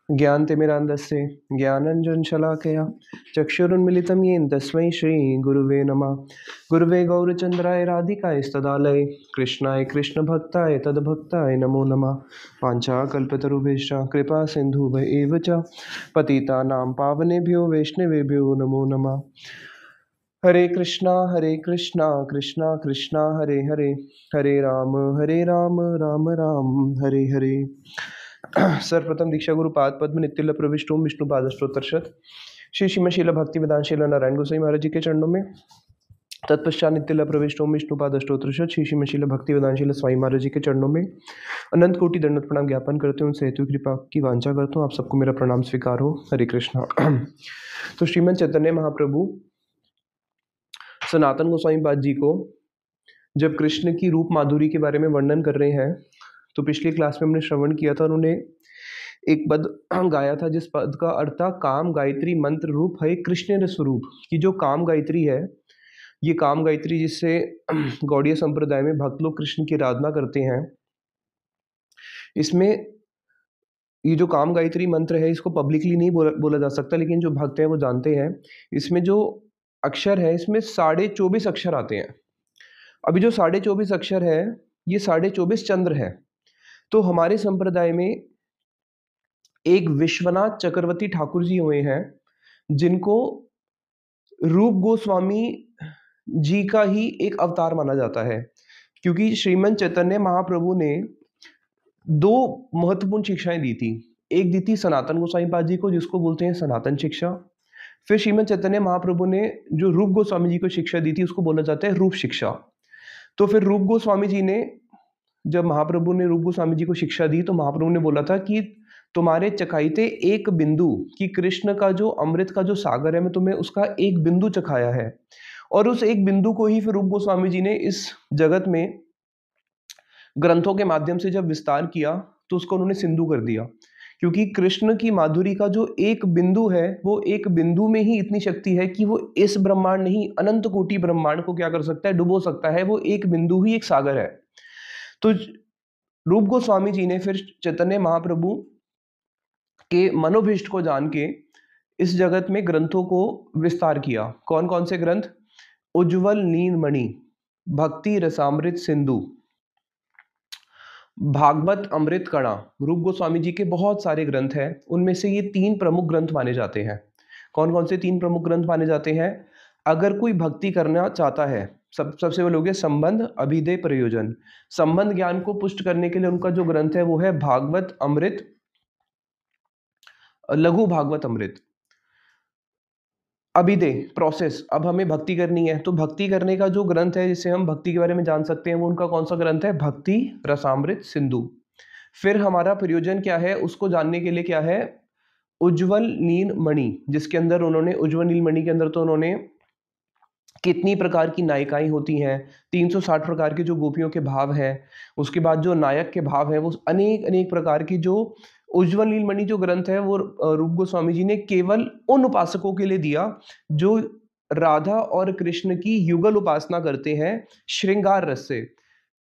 ज्ञानतिमिरान्धस्य ज्ञानाञ्जनशलाकया चक्षुरुन्मिलितं येन तस्मै श्रीगुरुवे नमः। गुरुवे गौरचन्द्राय राधिकायस्तदालये कृष्णाय कृष्णभक्ताय तद्भक्ताय नमो नमः। वाञ्छाकल्पतरुभ्यश्च कृपा सिन्धुभ्य एव च पतितानां पावनेभ्यो वैष्णवेभ्यो नमो नमः। हरे कृष्णा कृष्णा कृष्णा हरे हरे, हरे राम राम राम हरे हरे। सर्वप्रथम दीक्षा गुरुपाद पद्म नित्य प्रविष्टोम विष्णु पाद स्त्रोत्रशत श्री श्रीमशील भक्ति वेदांत नारायण गोसाई महाराज जी के चरणों में। तत्पश्चात नित्य प्रविष्टोम विष्णु पाद स्त्रोत्रशत श्री श्रीमशील भक्ति वेदांत स्वामी महाराज जी के चरणों में अनंत कोटि दंडवत प्रणाम ज्ञापन करते हैं। उनसे हेतु कृपा की वांछा करता हूँ, आप सबको मेरा प्रणाम स्वीकार हो। हरे कृष्णा। तो श्रीमद चैतन्य महाप्रभु सनातन गोस्वामी पाद जी को जब कृष्ण की रूप माधुरी के बारे में वर्णन कर रहे हैं, तो पिछली क्लास में हमने श्रवण किया था, उन्होंने एक पद गाया था जिस पद का अर्थ था काम गायत्री मंत्र रूप है कृष्ण स्वरूप। की जो काम गायत्री है, ये काम गायत्री जिससे गौड़ीय संप्रदाय में भक्त लोग कृष्ण की आराधना करते हैं, इसमें ये जो काम गायत्री मंत्र है इसको पब्लिकली नहीं बोला जा सकता, लेकिन जो भक्त हैं वो जानते हैं। इसमें जो अक्षर है, इसमें 24.5 अक्षर आते हैं। अभी जो 24.5 अक्षर है, ये 24.5 चंद्र है। तो हमारे संप्रदाय में एक विश्वनाथ चक्रवर्ती ठाकुर जी हुए हैं, जिनको रूप गोस्वामी जी का ही एक अवतार माना जाता है, क्योंकि श्रीमद चैतन्य महाप्रभु ने 2 महत्वपूर्ण शिक्षाएं दी थी। एक दी थी सनातन गोस्वामी पाद जी को, जिसको बोलते हैं सनातन शिक्षा। फिर श्रीमद चैतन्य महाप्रभु ने जो रूप गोस्वामी जी को शिक्षा दी थी, उसको बोला जाता है रूप शिक्षा। तो फिर रूप गोस्वामी जी ने, जब महाप्रभु ने रूप गोस्वामी जी को शिक्षा दी, तो महाप्रभु ने बोला था कि तुम्हारे चखाइते एक बिंदु, कि कृष्ण का जो अमृत का जो सागर है, मैं तुम्हें उसका एक बिंदु चखाया है। और उस एक बिंदु को ही फिर रूप गोस्वामी जी ने इस जगत में ग्रंथों के माध्यम से जब विस्तार किया, तो उसको उन्होंने सिंधु कर दिया। क्योंकि कृष्ण की माधुरी का जो एक बिंदु है, वो एक बिंदु में ही इतनी शक्ति है कि वो इस ब्रह्मांड नहीं, अनंत कोटि ब्रह्मांड को क्या कर सकता है, डुबो सकता है। वो एक बिंदु ही एक सागर है। तो रूप गोस्वामी जी ने फिर चैतन्य महाप्रभु के मनोभीष्ट को जान के इस जगत में ग्रंथों को विस्तार किया। कौन कौन से ग्रंथ? उज्ज्वल नीलमणि, भक्ति रसामृत सिंधु, भागवत अमृत कणा। रूप गोस्वामी जी के बहुत सारे ग्रंथ हैं, उनमें से ये 3 प्रमुख ग्रंथ माने जाते हैं। कौन कौन से 3 प्रमुख ग्रंथ माने जाते हैं? अगर कोई भक्ति करना चाहता है, सबसे पहले हो गया संबंध, अभिधेय, प्रयोजन। संबंध ज्ञान को पुष्ट करने के लिए उनका जो ग्रंथ है वो है भागवत अमृत, लघु भागवत अमृत। अभिधेय, प्रोसेस, अब हमें भक्ति करनी है, तो भक्ति करने का जो ग्रंथ है जिससे हम भक्ति के बारे में जान सकते हैं, वो उनका कौन सा ग्रंथ है? भक्ति रसामृत सिंधु। फिर हमारा प्रयोजन क्या है, उसको जानने के लिए क्या है? उज्ज्वल नीलमणि, जिसके अंदर उन्होंने, उज्ज्वल नीलमणि के अंदर तो उन्होंने कितनी प्रकार की नायिकाएं होती हैं, 360 प्रकार के जो गोपियों के भाव हैं, उसके बाद जो नायक के भाव हैं, वो अनेक अनेक प्रकार की जो उज्ज्वल नीलमणि जो ग्रंथ है, वो रूप गोस्वामी जी ने केवल उन उपासकों के लिए दिया जो राधा और कृष्ण की युगल उपासना करते हैं श्रृंगार रस से।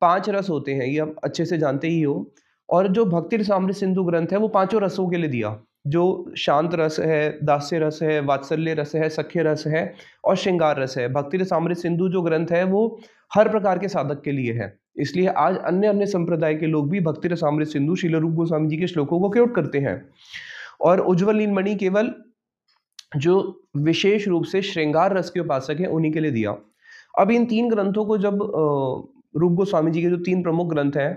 5 रस होते हैं, ये आप अच्छे से जानते ही हो। और जो भक्ति रसामृत सिंधु ग्रंथ है, वो 5 रसों के लिए दिया, जो शांत रस है, दास्य रस है, वात्सल्य रस है, सख्य रस है और श्रृंगार रस है। भक्ति रसामृत सिंधु जो ग्रंथ है, वो हर प्रकार के साधक के लिए है। इसलिए आज अन्य अन्य संप्रदाय के लोग भी भक्ति रसामृत सिंधु श्रील रूप गोस्वामी जी के श्लोकों को कोट करते हैं। और उज्ज्वल नीलमणि केवल जो विशेष रूप से श्रृंगार रस के उपासक हैं, उन्हीं के लिए दिया। अब इन 3 ग्रंथों को जब रूप गोस्वामी जी के जो 3 प्रमुख ग्रंथ हैं,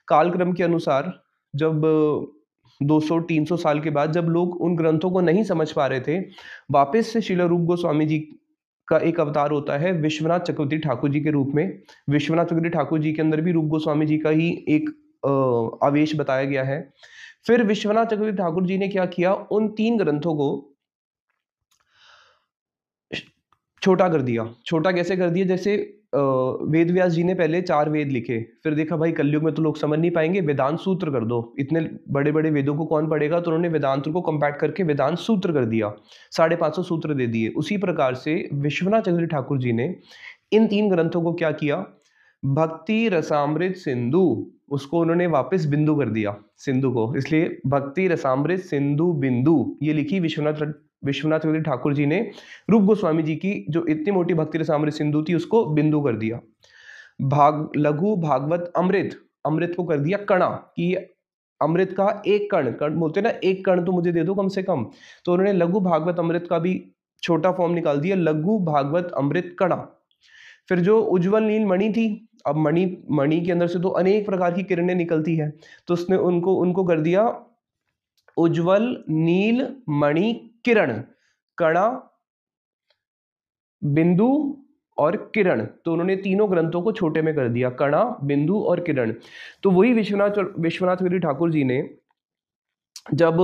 कालक्रम के अनुसार जब 200-300 साल के बाद जब लोग उन ग्रंथों को नहीं समझ पा रहे थे, वापस से श्रील रूप गोस्वामी जी का एक अवतार होता है विश्वनाथ चक्रवर्ती ठाकुर जी के रूप में। विश्वनाथ चक्रवर्ती ठाकुर जी के अंदर भी रूप गोस्वामी जी का ही एक आवेश बताया गया है। फिर विश्वनाथ चक्रवर्ती ठाकुर जी ने क्या किया, उन 3 ग्रंथों को छोटा कर दिया। छोटा कैसे कर दिया? जैसे वेद व्यास जी ने पहले 4 वेद लिखे, फिर देखा भाई कलयुग में तो लोग समझ नहीं पाएंगे, वेदांत सूत्र कर दो, इतने बड़े बड़े वेदों को कौन पढ़ेगा, तो उन्होंने वेदांत को कंपैक्ट करके वेदांत सूत्र कर दिया, 550 सूत्र दे दिए। उसी प्रकार से विश्वनाथ चक्रवर्ती ठाकुर जी ने इन 3 ग्रंथों को क्या किया, भक्ति रसामृत सिंधु, उसको उन्होंने वापस बिंदु कर दिया सिंधु को, इसलिए भक्ति रसामृत सिंधु बिंदु ये लिखी विश्वनाथ चक्रवर्ती ठाकुर जी ने। रूप गोस्वामी जी की जो इतनी मोटी भक्ति रसामृत सिंधु थी उसको बिंदु कर दिया। लघु भागवत अमृत, अमृत को कर दिया कणा, कि अमृत का एक कण, कण बोलते हैं ना, एक कण तो मुझे दे दो कम से कम, तो उन्होंने लघु भागवत अमृत का भी छोटा फॉर्म निकाल दिया, लघु भागवत अमृत कणा। फिर जो उज्जवल नील मणि थी, अब मणि के अंदर से तो अनेक प्रकार की किरणें निकलती है, तो उसने उनको कर दिया उज्जवल नील मणि किरण, कणा, बिंदु और किरण, तो उन्होंने तीनों ग्रंथों को छोटे में कर दिया, कणा, बिंदु और किरण। तो वही विश्वनाथ चक्रवर्ती ठाकुर जी ने जब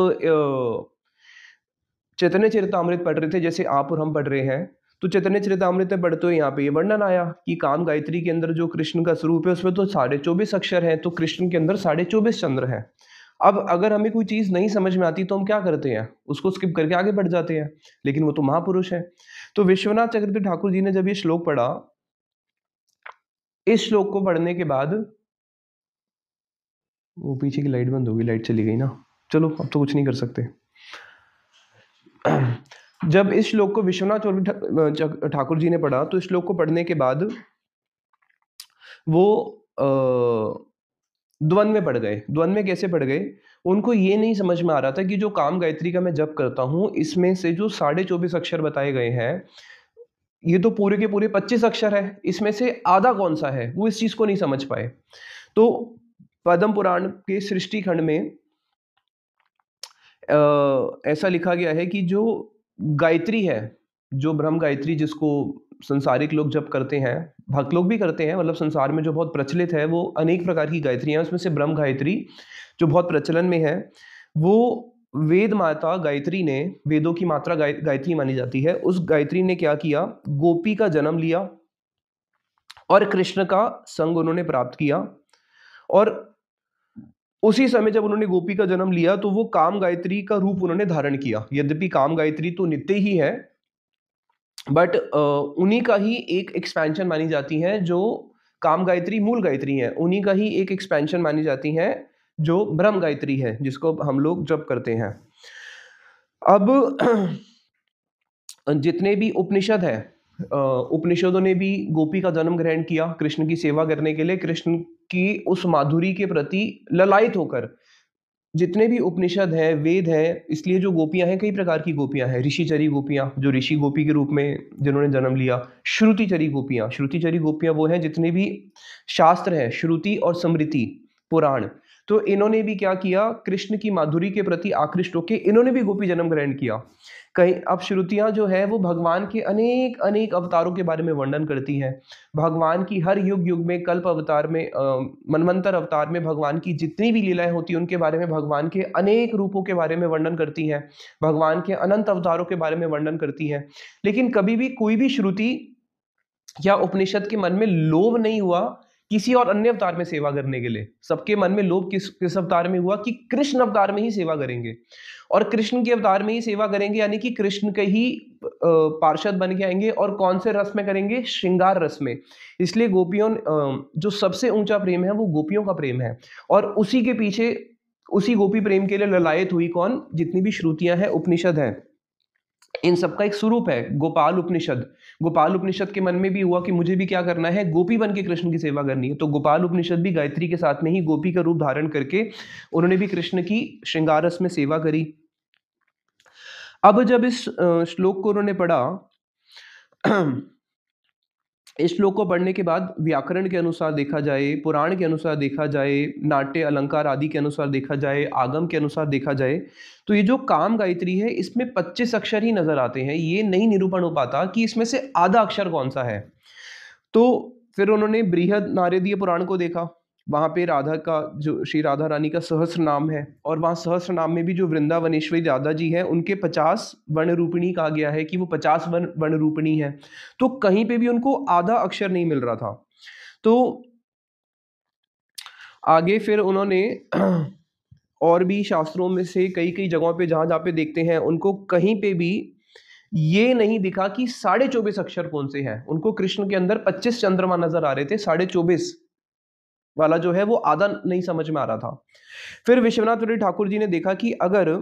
चैतन्य चरितामृत पढ़ रहे थे, जैसे आप और हम पढ़ रहे हैं, तो चैतन्य चरितामृत में पढ़ते हुए यहाँ पे ये वर्णन आया कि काम गायत्री के अंदर जो कृष्ण का स्वरूप है उसमें तो 24.5 अक्षर हैं, तो कृष्ण के अंदर 24.5 चंद्र हैं। अब अगर हमें कोई चीज नहीं समझ में आती तो हम क्या करते हैं, उसको स्किप करके आगे बढ़ जाते हैं, लेकिन वो तो महापुरुष है। तो विश्वनाथ चक्रवर्ती ठाकुर जी ने जब ये श्लोक पढ़ा, इस श्लोक को पढ़ने के बाद, वो पीछे की लाइट बंद होगी, लाइट चली गई ना, चलो अब तो कुछ नहीं कर सकते। जब इस श्लोक को विश्वनाथ चक्रवर्ती ठाकुर जी ने पढ़ा, तो इस श्लोक को पढ़ने के बाद वो द्वंद में पड़ गए। द्वंद में कैसे पड़ गए, उनको ये नहीं समझ में आ रहा था कि जो काम गायत्री का मैं जप करता हूं, इसमें से जो 24.5 अक्षर बताए गए हैं, ये तो पूरे के पूरे 25 अक्षर है, इसमें से आधा कौन सा है, वो इस चीज को नहीं समझ पाए। तो पद्म पुराण के सृष्टि खंड में ऐसा लिखा गया है कि जो गायत्री है, जो ब्रह्म गायत्री जिसको संसारिक लोग जप करते हैं, भक्त लोग भी करते हैं, मतलब संसार में जो बहुत प्रचलित है वो अनेक प्रकार की गायत्री हैं, उसमें से ब्रह्म गायत्री जो बहुत प्रचलन में है, वो वेद माता गायत्री ने, वेदों की मात्रा गायत्री मानी जाती है, उस गायत्री ने क्या किया, गोपी का जन्म लिया और कृष्ण का संग उन्होंने प्राप्त किया। और उसी समय जब उन्होंने गोपी का जन्म लिया तो वो काम गायत्री का रूप उन्होंने धारण किया। यद्यपि काम गायत्री तो नित्य ही है, बट उन्हीं का ही एक एक्सपेंशन मानी जाती है, जो काम गायत्री मूल गायत्री है, उन्हीं का ही एक एक्सपेंशन मानी जाती है जो ब्रह्म गायत्री है, जिसको हम लोग जप करते हैं। अब जितने भी उपनिषद है, उपनिषदों ने भी गोपी का जन्म ग्रहण किया कृष्ण की सेवा करने के लिए, कृष्ण की उस माधुरी के प्रति ललायित होकर। जितने भी उपनिषद हैं, वेद हैं, इसलिए जो गोपियां हैं, कई प्रकार की गोपियां हैं। ऋषिचरी गोपियां, जो ऋषि गोपी के रूप में जिन्होंने जन्म लिया। श्रुतिचरी गोपियां, श्रुतिचरी गोपियां वो हैं जितने भी शास्त्र हैं, श्रुति और स्मृति, पुराण, तो इन्होंने भी क्या किया, कृष्ण की माधुरी के प्रति आकृष्ट होकर इन्होंने भी गोपी जन्म ग्रहण किया। कहीं अब श्रुतियां जो है वो भगवान के अनेक अनेक अवतारों के बारे में वर्णन करती हैं। भगवान की हर युग युग में, कल्प अवतार में, मनवंतर अवतार में भगवान की जितनी भी लीलाएं होती हैं उनके बारे में, भगवान के अनेक रूपों के बारे में वर्णन करती हैं, भगवान के अनंत अवतारों के बारे में वर्णन करती हैं। लेकिन कभी भी कोई भी श्रुति या उपनिषद के मन में लोभ नहीं हुआ किसी और अन्य अवतार में सेवा करने के लिए। सबके मन में लोभ किस अवतार में हुआ, कि कृष्ण अवतार में ही सेवा करेंगे, और कृष्ण के अवतार में ही सेवा करेंगे, यानी कि कृष्ण के ही पार्षद बन के आएंगे। और कौन से रस में करेंगे, श्रृंगार रस में। इसलिए गोपियों, जो सबसे ऊंचा प्रेम है वो गोपियों का प्रेम है, और उसी के पीछे, उसी गोपी प्रेम के लिए ललायत हुई कौन, जितनी भी श्रुतियां हैं, उपनिषद हैं, इन सबका एक स्वरूप है गोपाल उपनिषद। गोपाल उपनिषद के मन में भी हुआ कि मुझे भी क्या करना है, गोपी बन के कृष्ण की सेवा करनी है, तो गोपाल उपनिषद भी गायत्री के साथ में ही गोपी का रूप धारण करके उन्होंने भी कृष्ण की श्रृंगार रस में सेवा करी। अब जब इस श्लोक को उन्होंने पढ़ा, इस श्लोक को पढ़ने के बाद व्याकरण के अनुसार देखा जाए, पुराण के अनुसार देखा जाए, नाट्य अलंकार आदि के अनुसार देखा जाए, आगम के अनुसार देखा जाए, तो ये जो काम गायत्री है इसमें 25 अक्षर ही नजर आते हैं। ये नहीं निरूपण हो पाता कि इसमें से आधा अक्षर कौन सा है। तो फिर उन्होंने बृहद नारदीय पुराण को देखा, वहां पे राधा का, जो श्री राधा रानी का सहस्र नाम है, और वहां सहस्र नाम में भी जो वृंदावनेश्वरी राधा जी हैं उनके 50 वर्ण रूपिणी कहा गया है कि वो 50 वर्ण रूपिणी है। तो कहीं पे भी उनको आधा अक्षर नहीं मिल रहा था। तो आगे फिर उन्होंने और भी शास्त्रों में से कई कई जगहों पे, जहां जहां पे देखते हैं, उनको कहीं पे भी ये नहीं दिखा कि 24.5 अक्षर कौन से हैं। उनको कृष्ण के अंदर 25 चंद्रमा नजर आ रहे थे, 24.5 वाला जो है वो आधा नहीं समझ में आ रहा था। फिर विश्वनाथ ठाकुर जी ने देखा कि अगर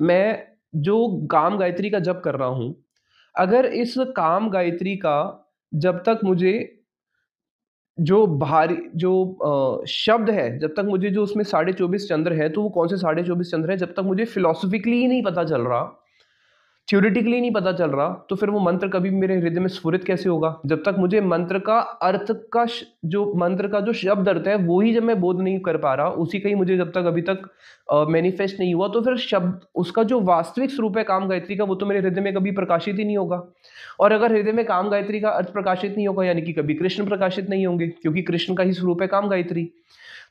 मैं जो काम गायत्री का जप कर रहा हूं, अगर इस काम गायत्री का जब तक मुझे जो भारी जो शब्द है, जब तक मुझे जो उसमें 24.5 चंद्र है, तो वो कौन से 24.5 चंद्र है, जब तक मुझे फिलोसफिकली ही नहीं पता चल रहा, थ्योरेटिकली नहीं पता चल रहा, तो फिर वो मंत्र कभी भी मेरे हृदय में स्फुरित कैसे होगा? जब तक मुझे मंत्र का अर्थ का जो मंत्र का जो शब्द अर्थ है वो ही जब मैं बोध नहीं कर पा रहा, उसी का ही मुझे जब तक अभी तक मैनिफेस्ट नहीं हुआ, तो फिर शब्द उसका जो वास्तविक स्वरूप है काम गायत्री का, वो तो मेरे हृदय में कभी प्रकाशित ही नहीं होगा। और अगर हृदय में काम गायत्री का अर्थ प्रकाशित नहीं होगा, यानी कि कभी कृष्ण प्रकाशित नहीं होंगे, क्योंकि कृष्ण का ही स्वरूप है काम गायत्री।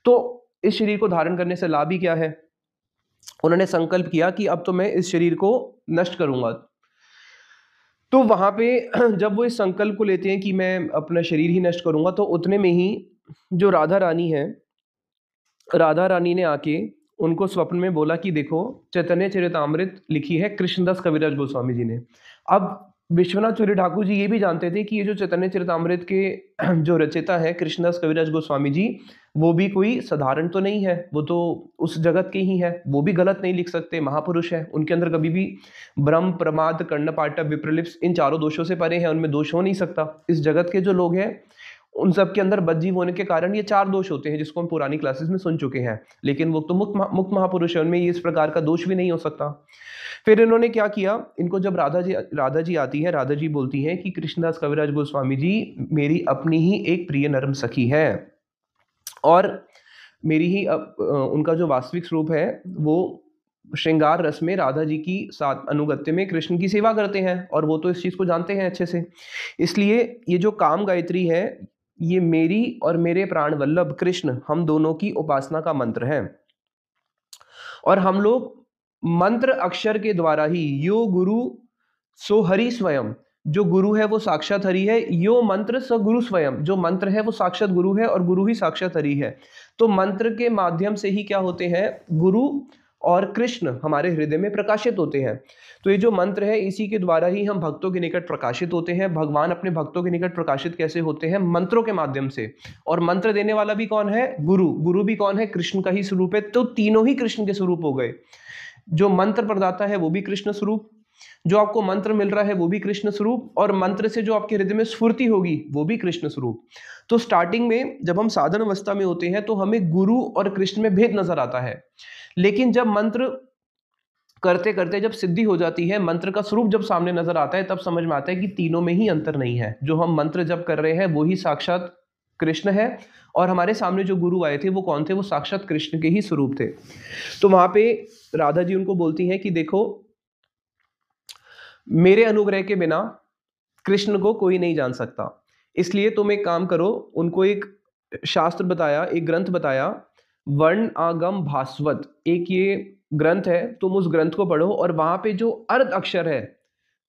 तो इस शरीर को धारण करने से लाभ ही क्या है? उन्होंने संकल्प किया कि अब तो मैं इस शरीर को नष्ट करूंगा। तो वहां पे जब वो इस संकल्प को लेते हैं कि मैं अपना शरीर ही नष्ट करूंगा, तो उतने में ही जो राधा रानी है, राधा रानी ने आके उनको स्वप्न में बोला कि देखो, चैतन्य चरितामृत लिखी है कृष्णदास कविराज गोस्वामी जी ने। अब विश्वनाथ चौधरी ठाकुर जी ये भी जानते थे कि ये जो चैतन्य चरितामृत के जो रचयिता है कृष्णदास कविराज गोस्वामी जी, वो भी कोई साधारण तो नहीं है, वो तो उस जगत के ही है, वो भी गलत नहीं लिख सकते, महापुरुष है, उनके अंदर कभी भी भ्रम प्रमाद कर्णपाटव विप्रलिप्स इन चारों दोषों से परे हैं, उनमें दोष हो नहीं सकता। इस जगत के जो लोग हैं उन सब के अंदर बदजीव होने के कारण ये 4 दोष होते हैं, जिसको हम पुरानी क्लासेस में सुन चुके हैं, लेकिन वो तो मुक्त महापुरुष है, उनमें ये इस प्रकार का दोष भी नहीं हो सकता। फिर इन्होंने क्या किया, इनको जब राधा जी आती है, राधा जी बोलती हैं कि कृष्णदास कविराज गोस्वामी जी मेरी अपनी ही एक प्रिय नरम सखी है, और मेरी ही उनका जो वास्तविक स्वरूप है वो श्रृंगार रस में राधा जी की साथ अनुगत्य में कृष्ण की सेवा करते हैं, और वो तो इस चीज को जानते हैं अच्छे से। इसलिए ये जो काम गायत्री है, ये मेरी और मेरे प्राण वल्लभ कृष्ण, हम दोनों की उपासना का मंत्र है। और हम लोग मंत्र अक्षर के द्वारा ही, यो गुरु सो हरि स्वयं, जो गुरु है वो साक्षात हरि है, यो मंत्र स गुरु स्वयं, जो मंत्र है वो साक्षात गुरु है और गुरु ही साक्षात हरि है। तो मंत्र के माध्यम से ही क्या होते हैं, गुरु और कृष्ण हमारे हृदय में प्रकाशित होते हैं। तो ये जो मंत्र है, इसी के द्वारा ही हम भक्तों के निकट प्रकाशित होते हैं। भगवान अपने भक्तों के निकट प्रकाशित कैसे होते हैं? मंत्रों के माध्यम से। और मंत्र देने वाला भी कौन है? गुरु। गुरु भी कौन है? कृष्ण का ही स्वरूप है। तो तीनों ही कृष्ण के स्वरूप हो गए। जो मंत्र प्रदाता है वो भी कृष्ण स्वरूप, जो आपको मंत्र मिल रहा है वो भी कृष्ण स्वरूप, और मंत्र से जो आपके हृदय में स्फूर्ति होगी वो भी कृष्ण स्वरूप। तो स्टार्टिंग में जब हम साधन अवस्था में होते हैं तो हमें गुरु और कृष्ण में भेद नजर आता है, लेकिन जब मंत्र करते करते जब सिद्धि हो जाती है, मंत्र का स्वरूप जब सामने नजर आता है, तब समझ में आता है कि तीनों में ही अंतर नहीं है। जो हम मंत्र जब कर रहे हैं वो ही साक्षात कृष्ण है, और हमारे सामने जो गुरु आए थे वो कौन थे? वो साक्षात कृष्ण के ही स्वरूप थे। तो वहां पे राधा जी उनको बोलती हैं कि देखो, मेरे अनुग्रह के बिना कृष्ण को कोई नहीं जान सकता, इसलिए तुम एक काम करो। उनको एक शास्त्र बताया, एक ग्रंथ बताया, वर्ण आगम भास्वत, एक ये ग्रंथ है, तुम उस ग्रंथ को पढ़ो, और वहां पे जो अर्ध अक्षर है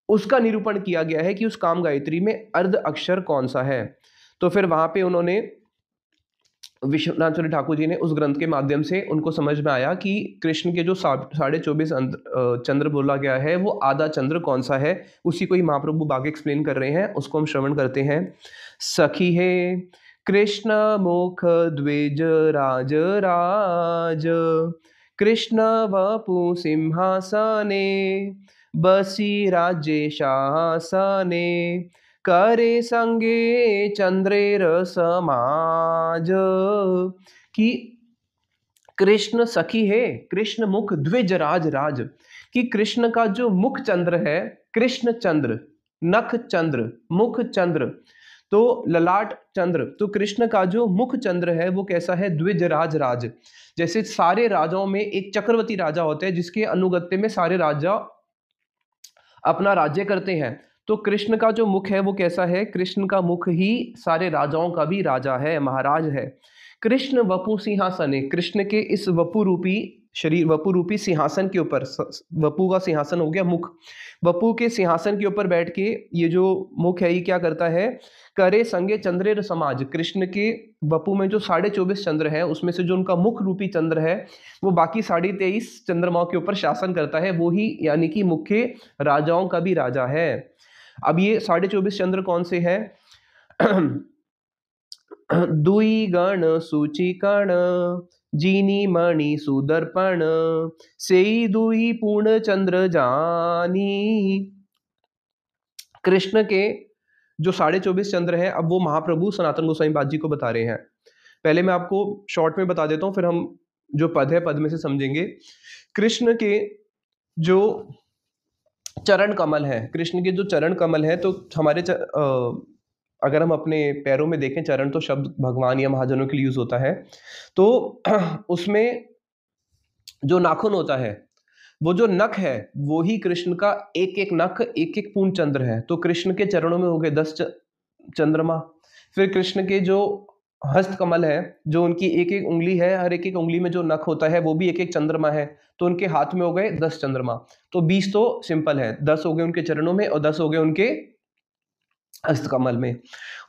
उसका निरूपण किया गया है कि उस काम गायत्री में अर्ध अक्षर कौन सा है। तो फिर वहां पे उन्होंने, विश्वनाथ चौधरी ठाकुर जी ने उस ग्रंथ के माध्यम से उनको समझ में आया कि कृष्ण के जो 24.5 चंद्र बोला गया है वो आधा चंद्र कौन सा है। उसी को ही महाप्रभु बाग एक्सप्लेन कर रहे हैं, उसको हम श्रवण करते हैं। सखी है कृष्ण मुख द्विज राज राज, कृष्ण वपु सिंहासने, बसी राज्य शासने, करे संगे चंद्रेर समाज। कि कृष्ण सखी है, कृष्ण मुख द्विज राज राज, कि कृष्ण का जो मुख चंद्र है, कृष्ण चंद्र, नख चंद्र, मुख चंद्र, तो ललाट चंद्र, तो कृष्ण का जो मुख चंद्र है वो कैसा है? द्विज राज राज। जैसे सारे राजाओं में एक चक्रवर्ती राजा होता है जिसके अनुगत्य में सारे राजा अपना राज्य करते हैं, तो कृष्ण का जो मुख है वो कैसा है? कृष्ण का मुख ही सारे राजाओं का भी राजा है, महाराज है। कृष्ण वपु सिंहासने, कृष्ण के इस वपु रूपी शरीर वपु रूपी सिंहासन के ऊपर, वपु का सिंहासन हो गया मुख, वपु के सिंहासन के ऊपर बैठ के ये जो मुख है ये क्या करता है, करे संगे चंद्रेर समाज, कृष्ण के वपु में जो 24.5 चंद्र है उसमें से जो उनका मुख रूपी चंद्र है वो बाकी 23.5 चंद्रमाओं के ऊपर शासन करता है, वो ही यानी कि मुख्य राजाओं का भी राजा है। अब ये 24.5 चंद्र कौन से है? दुई गण सूची कण, जीनी मणि सुदर्पण, सेई दुई पूर्ण चंद्र जानी। कृष्ण के जो 24.5 चंद्र है, अब वो महाप्रभु सनातन गोसाई पाद जी को बता रहे हैं। पहले मैं आपको शॉर्ट में बता देता हूँ, फिर हम जो पद है पद में से समझेंगे। कृष्ण के जो चरण कमल है, कृष्ण के जो चरण कमल है, तो हमारे अगर हम अपने पैरों में देखें चरण, तो शब्द भगवान या महाजनों के लिए यूज होता है। तो उसमें जो नाखून होता है, वो जो नख है वो ही कृष्ण का एक एक नख एक एक पूर्ण चंद्र है। तो कृष्ण के चरणों में हो गए 10 चंद्रमा। फिर कृष्ण के जो हस्त कमल है, जो उनकी एक एक उंगली है, हर एक एक उंगली में जो नख होता है वो भी एक एक चंद्रमा है, तो उनके हाथ में हो गए 10 चंद्रमा। तो 20 तो सिंपल है, 10 हो गए उनके चरणों में और 10 हो गए उनके हस्त कमल में।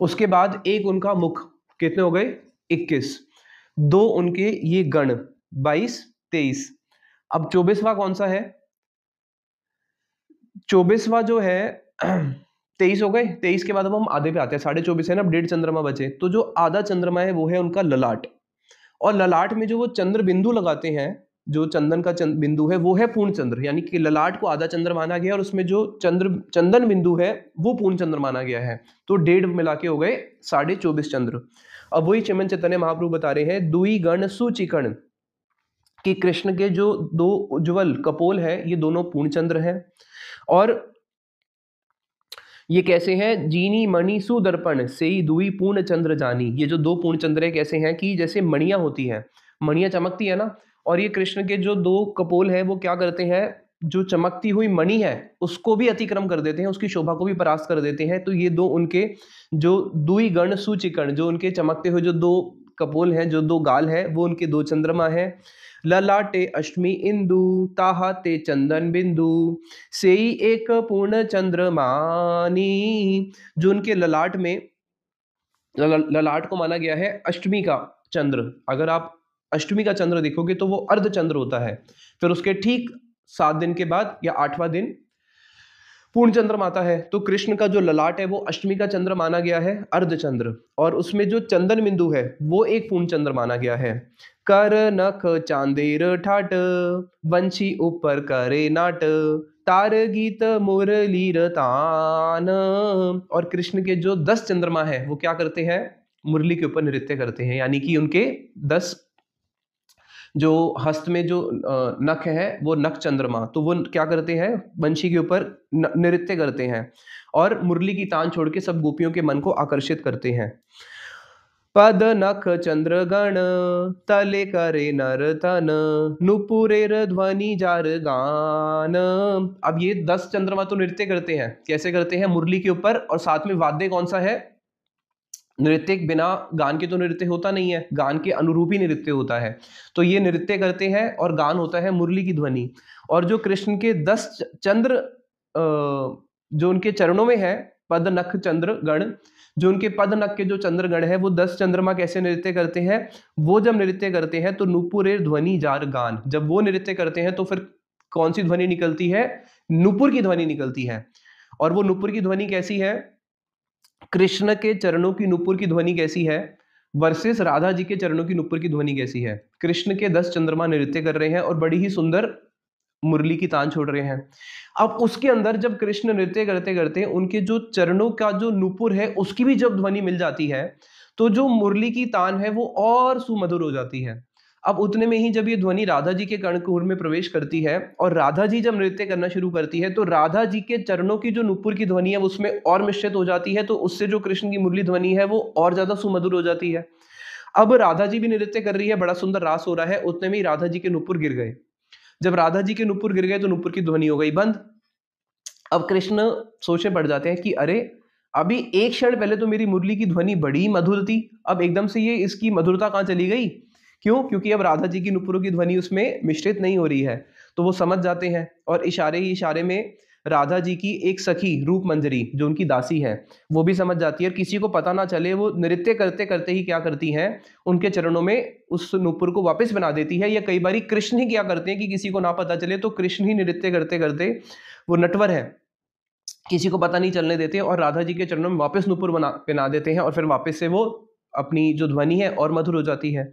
उसके बाद एक उनका मुख, कितने हो गए? 21। दो उनके ये गण 22 23। अब 24वां कौन सा है? 24वां जो है 23 हो गए। 23 के बाद अब हम आधे पे आते हैं, 24.5 है ना, अब 1.5 चंद्रमा बचे। तो जो आधा चंद्रमा है वो है उनका ललाट, और ललाट में जो वो चंद्र बिंदु लगाते हैं, जो चंदन का बिंदु है वो है पूर्ण चंद्र, यानी कि ललाट को आधा चंद्र माना गया और उसमें जो चंदन बिंदु है वो पूर्ण चंद्र माना गया है। तो 1.5 मिला के हो गए 24.5 चंद्र। अब वही चिमन चैतन्य महाप्रभु बता रहे हैं, दुई गण सुचिकण, कि कृष्ण के जो दो उज्ज्वल कपोल है ये दोनों पूर्ण चंद्र है। और ये कैसे हैं? जीनी मणि सुदर्पण, से ही दुई पूर्ण चंद्र जानी। ये जो दो पूर्ण चंद्र है कैसे हैं कि जैसे मणियां होती हैं, मणियां चमकती है ना, और ये कृष्ण के जो दो कपोल है वो क्या करते हैं, जो चमकती हुई मणि है उसको भी अतिक्रम कर देते हैं, उसकी शोभा को भी परास्त कर देते हैं। तो ये दो उनके जो दुई गण सुचिकण, जो उनके चमकते हुए जो दो कपोल हैं, जो दो गाल है, वो उनके दो चंद्रमा है। ललाटे अष्टमी इंदु, ताहाते चंदन बिंदु, सेई एक पूर्ण चंद्रमानी। जो उनके ललाट में, ललाट को माना गया है अष्टमी का चंद्र। अगर आप अष्टमी का चंद्र देखोगे तो वो अर्ध चंद्र होता है। फिर उसके ठीक 7 दिन के बाद या 8वां दिन पूर्ण चंद्र माता है। तो कृष्ण का जो ललाट है वो अष्टमी का चंद्र माना गया है, अर्ध चंद्र, और उसमें जो चंदन बिंदु है वो एक पूर्ण चंद्र माना गया है। कर नख चांदेर ठाट, वंशी ऊपर करे नाट, तार गीत मुरलीर तान। और कृष्ण के जो 10 चंद्रमा है वो क्या करते हैं? मुरली के ऊपर नृत्य करते हैं, यानी कि उनके 10 जो हस्त में जो नख है वो नख चंद्रमा, तो वो क्या करते हैं? बंशी के ऊपर नृत्य करते हैं और मुरली की तान छोड़ के सब गोपियों के मन को आकर्षित करते हैं। पद नख चंद्र गण, तले करे नर तन, नुपुरेर ध्वनि जार गान। अब ये 10 चंद्रमा तो नृत्य करते हैं, कैसे करते हैं? मुरली के ऊपर, और साथ में वाद्य कौन सा है? नृत्य बिना गान के तो नृत्य होता नहीं है, गान के अनुरूप ही नृत्य होता है। तो ये नृत्य करते हैं और गान होता है मुरली की ध्वनि। और जो कृष्ण के 10 चंद्र जो उनके चरणों में है, पद नख चंद्र गण, जो उनके पद नख के जो चंद्र गण है वो 10 चंद्रमा कैसे नृत्य करते हैं? वो जब नृत्य करते हैं तो नुपुरेर ध्वनि जार गान, जब वो नृत्य करते हैं तो फिर कौन सी ध्वनि निकलती है? नुपुर की ध्वनि निकलती है। और वो नुपुर की ध्वनि कैसी है? कृष्ण के चरणों की नुपुर की ध्वनि कैसी है वर्सेस राधा जी के चरणों की नुपुर की ध्वनि कैसी है? कृष्ण के 10 चंद्रमा नृत्य कर रहे हैं और बड़ी ही सुंदर मुरली की तान छोड़ रहे हैं। अब उसके अंदर जब कृष्ण नृत्य करते करते उनके जो चरणों का जो नुपुर है उसकी भी जब ध्वनि मिल जाती है, तो जो मुरली की तान है वो और सुमधुर हो जाती है। अब उतने में ही जब ये ध्वनि राधा जी के कर्णकुहर में प्रवेश करती है और राधा जी जब नृत्य करना शुरू करती है, तो राधा जी के चरणों की जो नुपुर की ध्वनि है उसमें और मिश्रित हो जाती है, तो उससे जो कृष्ण की मुरली ध्वनि है वो और ज्यादा सुमधुर हो जाती है। अब राधा जी भी नृत्य कर रही है, बड़ा सुंदर रास हो रहा है, उतने में ही राधा जी के नुपुर गिर गए। जब राधा जी के नुपुर गिर गए तो नुपुर की ध्वनि हो गई बंद। अब कृष्ण सोचने पड़ जाते हैं कि अरे, अभी एक क्षण पहले तो मेरी मुरली की ध्वनि बड़ी मधुर थी, अब एकदम से ये इसकी मधुरता कहाँ चली गई? क्यों? क्योंकि अब राधा जी की नुपुरों की ध्वनि उसमें मिश्रित नहीं हो रही है, तो वो समझ जाते हैं। और इशारे ही इशारे में राधा जी की एक सखी रूप मंजरी जो उनकी दासी है वो भी समझ जाती है, और किसी को पता ना चले वो नृत्य करते करते ही क्या करती हैं, उनके चरणों में उस नुपुर को वापस बना देती है। या कई बार कृष्ण ही क्या करते हैं कि किसी को ना पता चले तो कृष्ण ही नृत्य करते करते, वो नटवर है, किसी को पता नहीं चलने देते और राधा जी के चरणों में वापस नुपुर बना पहना देते हैं, और फिर वापस से वो अपनी जो ध्वनि है और मधुर हो जाती है।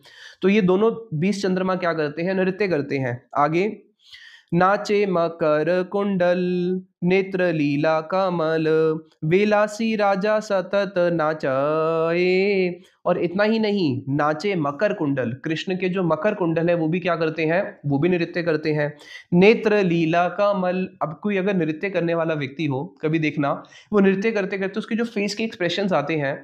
तो ये दोनों 20 चंद्रमा क्या करते हैं, नृत्य करते हैं। आगे, नाचे मकर कुंडल नेत्र लीला कमल विलासी राजा सतत नाचाए। और इतना ही नहीं, नाचे मकर कुंडल, कृष्ण के जो मकर कुंडल है वो भी क्या करते हैं, वो भी नृत्य करते हैं। नेत्र लीला कमल, अब कोई अगर नृत्य करने वाला व्यक्ति हो, कभी देखना वो नृत्य करते करते उसके जो फेस के एक्सप्रेशंस आते हैं,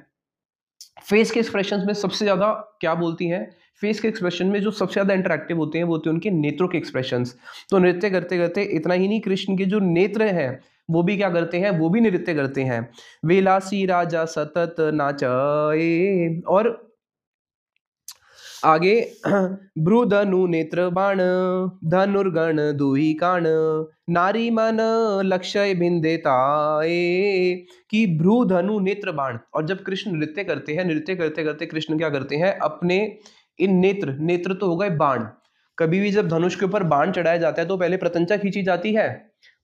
फेस के एक्सप्रेशंस में सबसे ज्यादा क्या बोलती हैं, फेस के एक्सप्रेशन में जो सबसे ज्यादा इंटरेक्टिव होते हैं वो होते हैं उनके नेत्रों के एक्सप्रेशंस। तो नृत्य करते करते इतना ही नहीं, कृष्ण के जो नेत्र हैं वो भी क्या करते हैं, वो भी नृत्य करते हैं। विलासी राजा सतत नाचाए। और आगे, भ्रुधनु नेत्र बाण धनुर्गण दुही काण नारी मन लक्ष्य बिंदेताए। कि भ्रुधनु नेत्र बाण, और जब कृष्ण नृत्य करते हैं, नृत्य करते करते कृष्ण क्या करते हैं, अपने इन नेत्र, नेत्र तो हो गए बाण, कभी भी जब धनुष के ऊपर बाण चढ़ाया जाता है तो पहले प्रत्यंचा खींची जाती है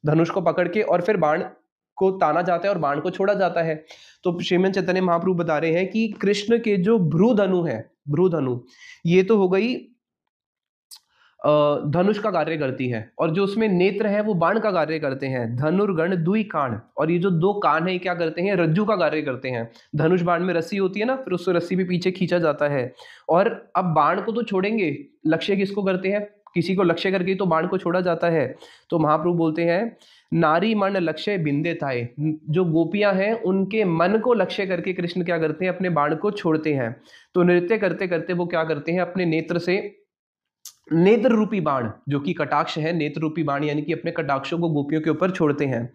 धनुष को पकड़ के, और फिर बाण को ताना जाता है और बाण को छोड़ा जाता है। तो श्रीमद चैतन्य महाप्रभु बता रहे हैं कि कृष्ण के जो भ्रुधनु है, भ्रुधनु ये तो हो गई धनुष का कार्य करती है, और जो उसमें नेत्र है वो बाण का कार्य करते हैं। धनुर्गण दुई कान, और ये जो दो कान है ये क्या करते हैं, रज्जू का कार्य करते हैं। धनुष बाण में रस्सी होती है ना, फिर उस रस्सी भी पीछे खींचा जाता है। और अब बाण को तो छोड़ेंगे, लक्ष्य किसको करते हैं, किसी को लक्ष्य करके तो बाण को छोड़ा जाता है। तो महाप्रभु बोलते हैं, नारी मन लक्ष्य बिंदे थाए, जो गोपियां हैं उनके मन को लक्ष्य करके कृष्ण क्या करते हैं, अपने बाण को छोड़ते हैं। तो नृत्य करते करते वो क्या करते हैं, अपने नेत्र से नेत्र रूपी बाण, जो कि कटाक्ष है, नेत्र रूपी बाण यानी कि अपने कटाक्षों को गोपियों के ऊपर छोड़ते हैं।